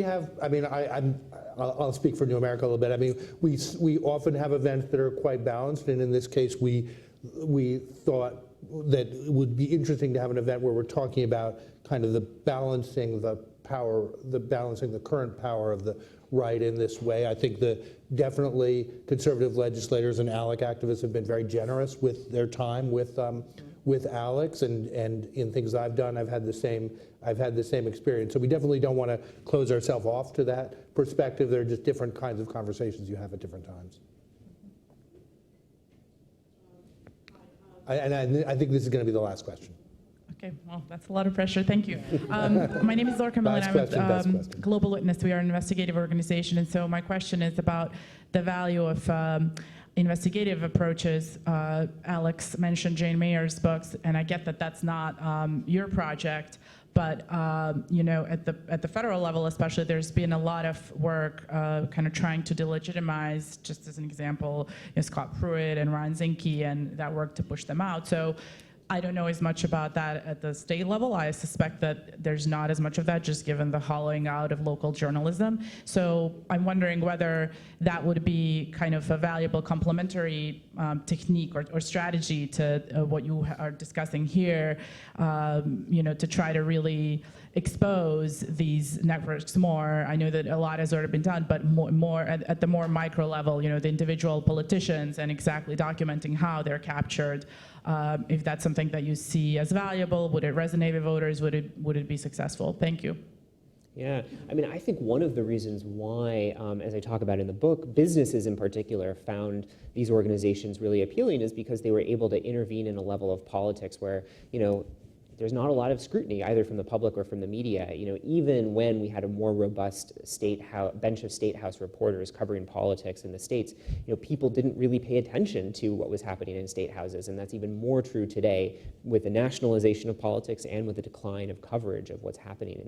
[SPEAKER 1] have. I mean, I'll speak for New America a little bit. I mean, we often have events that are quite balanced, and in this case, we thought that it would be interesting to have an event where we're talking about kind of the balancing the current power of the right in this way. I think that definitely conservative legislators and ALEC activists have been very generous with their time with ALECs, and in things I've done, I've had the same experience. So we definitely don't want to close ourselves off to that perspective. There are just different kinds of conversations you have at different times. I think this is going to be the last question.
[SPEAKER 11] Okay, well, that's a lot of pressure. Thank you. My name is Laura Camille, and I'm with Global Witness. We are an investigative organization, and so my question is about the value of investigative approaches. Alex mentioned Jane Mayer's books, and I get that that's not your project, but at the federal level especially, there's been a lot of work kind of trying to delegitimize, just as an example, Scott Pruitt and Ron Zinke and that work to push them out. So I don't know as much about that at the state level. I suspect that there's not as much of that, just given the hollowing out of local journalism. So I'm wondering whether that would be kind of a valuable complementary technique or strategy to what you are discussing here, to try to really expose these networks more. I know that a lot has already been done, but more at the more micro level, the individual politicians, and exactly documenting how they're captured. If that's something that you see as valuable, would it resonate with voters? Would it be successful? Thank you.
[SPEAKER 2] Yeah, I mean, I think one of the reasons why, as I talk about in the book, businesses in particular found these organizations really appealing is because they were able to intervene in a level of politics where, there's not a lot of scrutiny either from the public or from the media. Even when we had a more robust bench of state house reporters covering politics in the states, people didn't really pay attention to what was happening in state houses, and that's even more true today with the nationalization of politics and with the decline of coverage of what's happening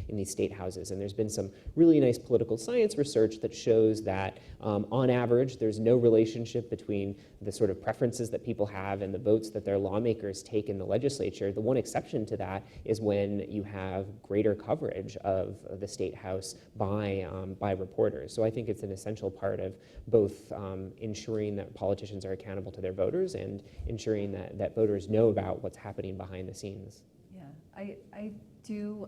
[SPEAKER 2] in these state houses. And there's been some really nice political science research that shows that, on average, there's no relationship between the sort of preferences that people have and the votes that their lawmakers take in the legislature. The one exception to that is when you have greater coverage of the state house by reporters. So I think it's an essential part of both ensuring that politicians are accountable to their voters and ensuring that voters know about what's happening behind the scenes.
[SPEAKER 3] Yeah, I do.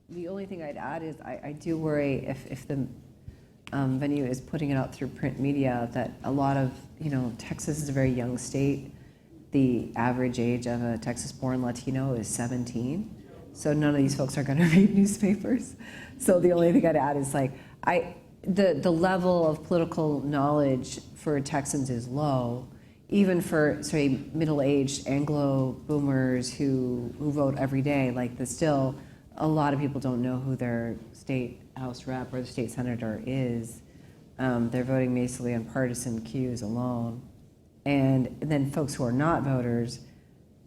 [SPEAKER 3] The only thing I'd add is I do worry if the venue is putting it out through print media that a lot of, Texas is a very young state. The average age of a Texas-born Latino is 17. So none of these folks are going to read newspapers. So the only thing I'd add is the level of political knowledge for Texans is low, even for, say, middle-aged Anglo boomers who vote every day. Still, a lot of people don't know who their state house rep or the state senator is. They're voting basically on partisan cues alone. And then folks who are not voters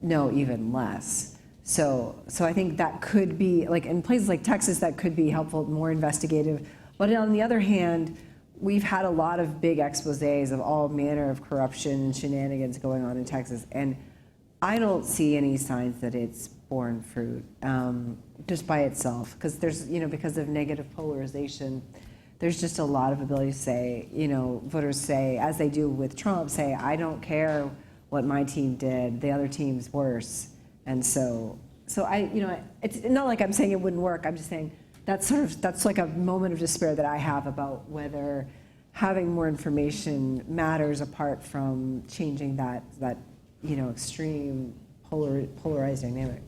[SPEAKER 3] know even less. So I think that could be, in places like Texas, that could be helpful, more investigative. But on the other hand, we've had a lot of big exposés of all manner of corruption and shenanigans going on in Texas. And I don't see any signs that it's borne fruit just by itself, because there's, because of negative polarization, there's just a lot of ability to say, voters say, as they do with Trump, say, I don't care what my team did, the other team's worse. And so it's not like I'm saying it wouldn't work, I'm just saying that's like a moment of despair that I have about whether having more information matters apart from changing that extreme polarized dynamic.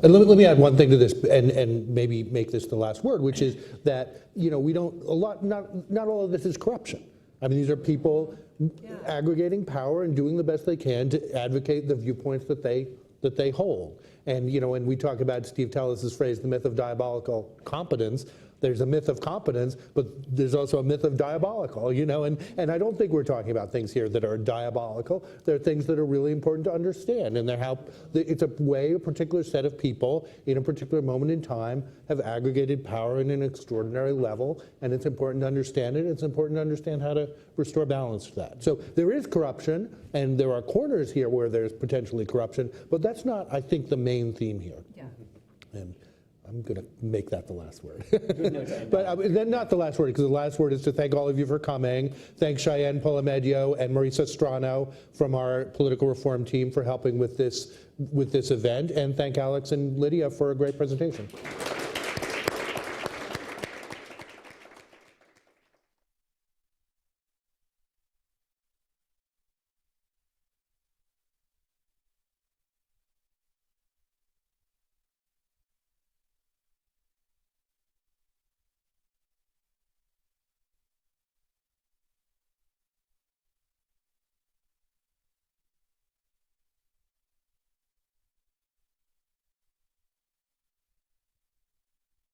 [SPEAKER 1] And let me add one thing to this, and maybe make this the last word, which is that we don't not all of this is corruption. I mean, these are people aggregating power and doing the best they can to advocate the viewpoints that they hold. And and we talk about Steve Tellis's phrase, the myth of diabolical competence. There's a myth of competence, but there's also a myth of diabolical, and I don't think we're talking about things here that are diabolical. They're things that are really important to understand, and it's a way a particular set of people in a particular moment in time have aggregated power in an extraordinary level, and it's important to understand it. It's important to understand how to restore balance to that. So there is corruption, and there are corners here where there's potentially corruption, but that's not, I think, the main theme here.
[SPEAKER 3] Yeah.
[SPEAKER 1] And I'm going to make that the last word. But then not the last word, because the last word is to thank all of you for coming. Thank Cheyenne Polomedio and Marisa Strano from our political reform team for helping with this event. And thank Alex and Lydia for a great presentation.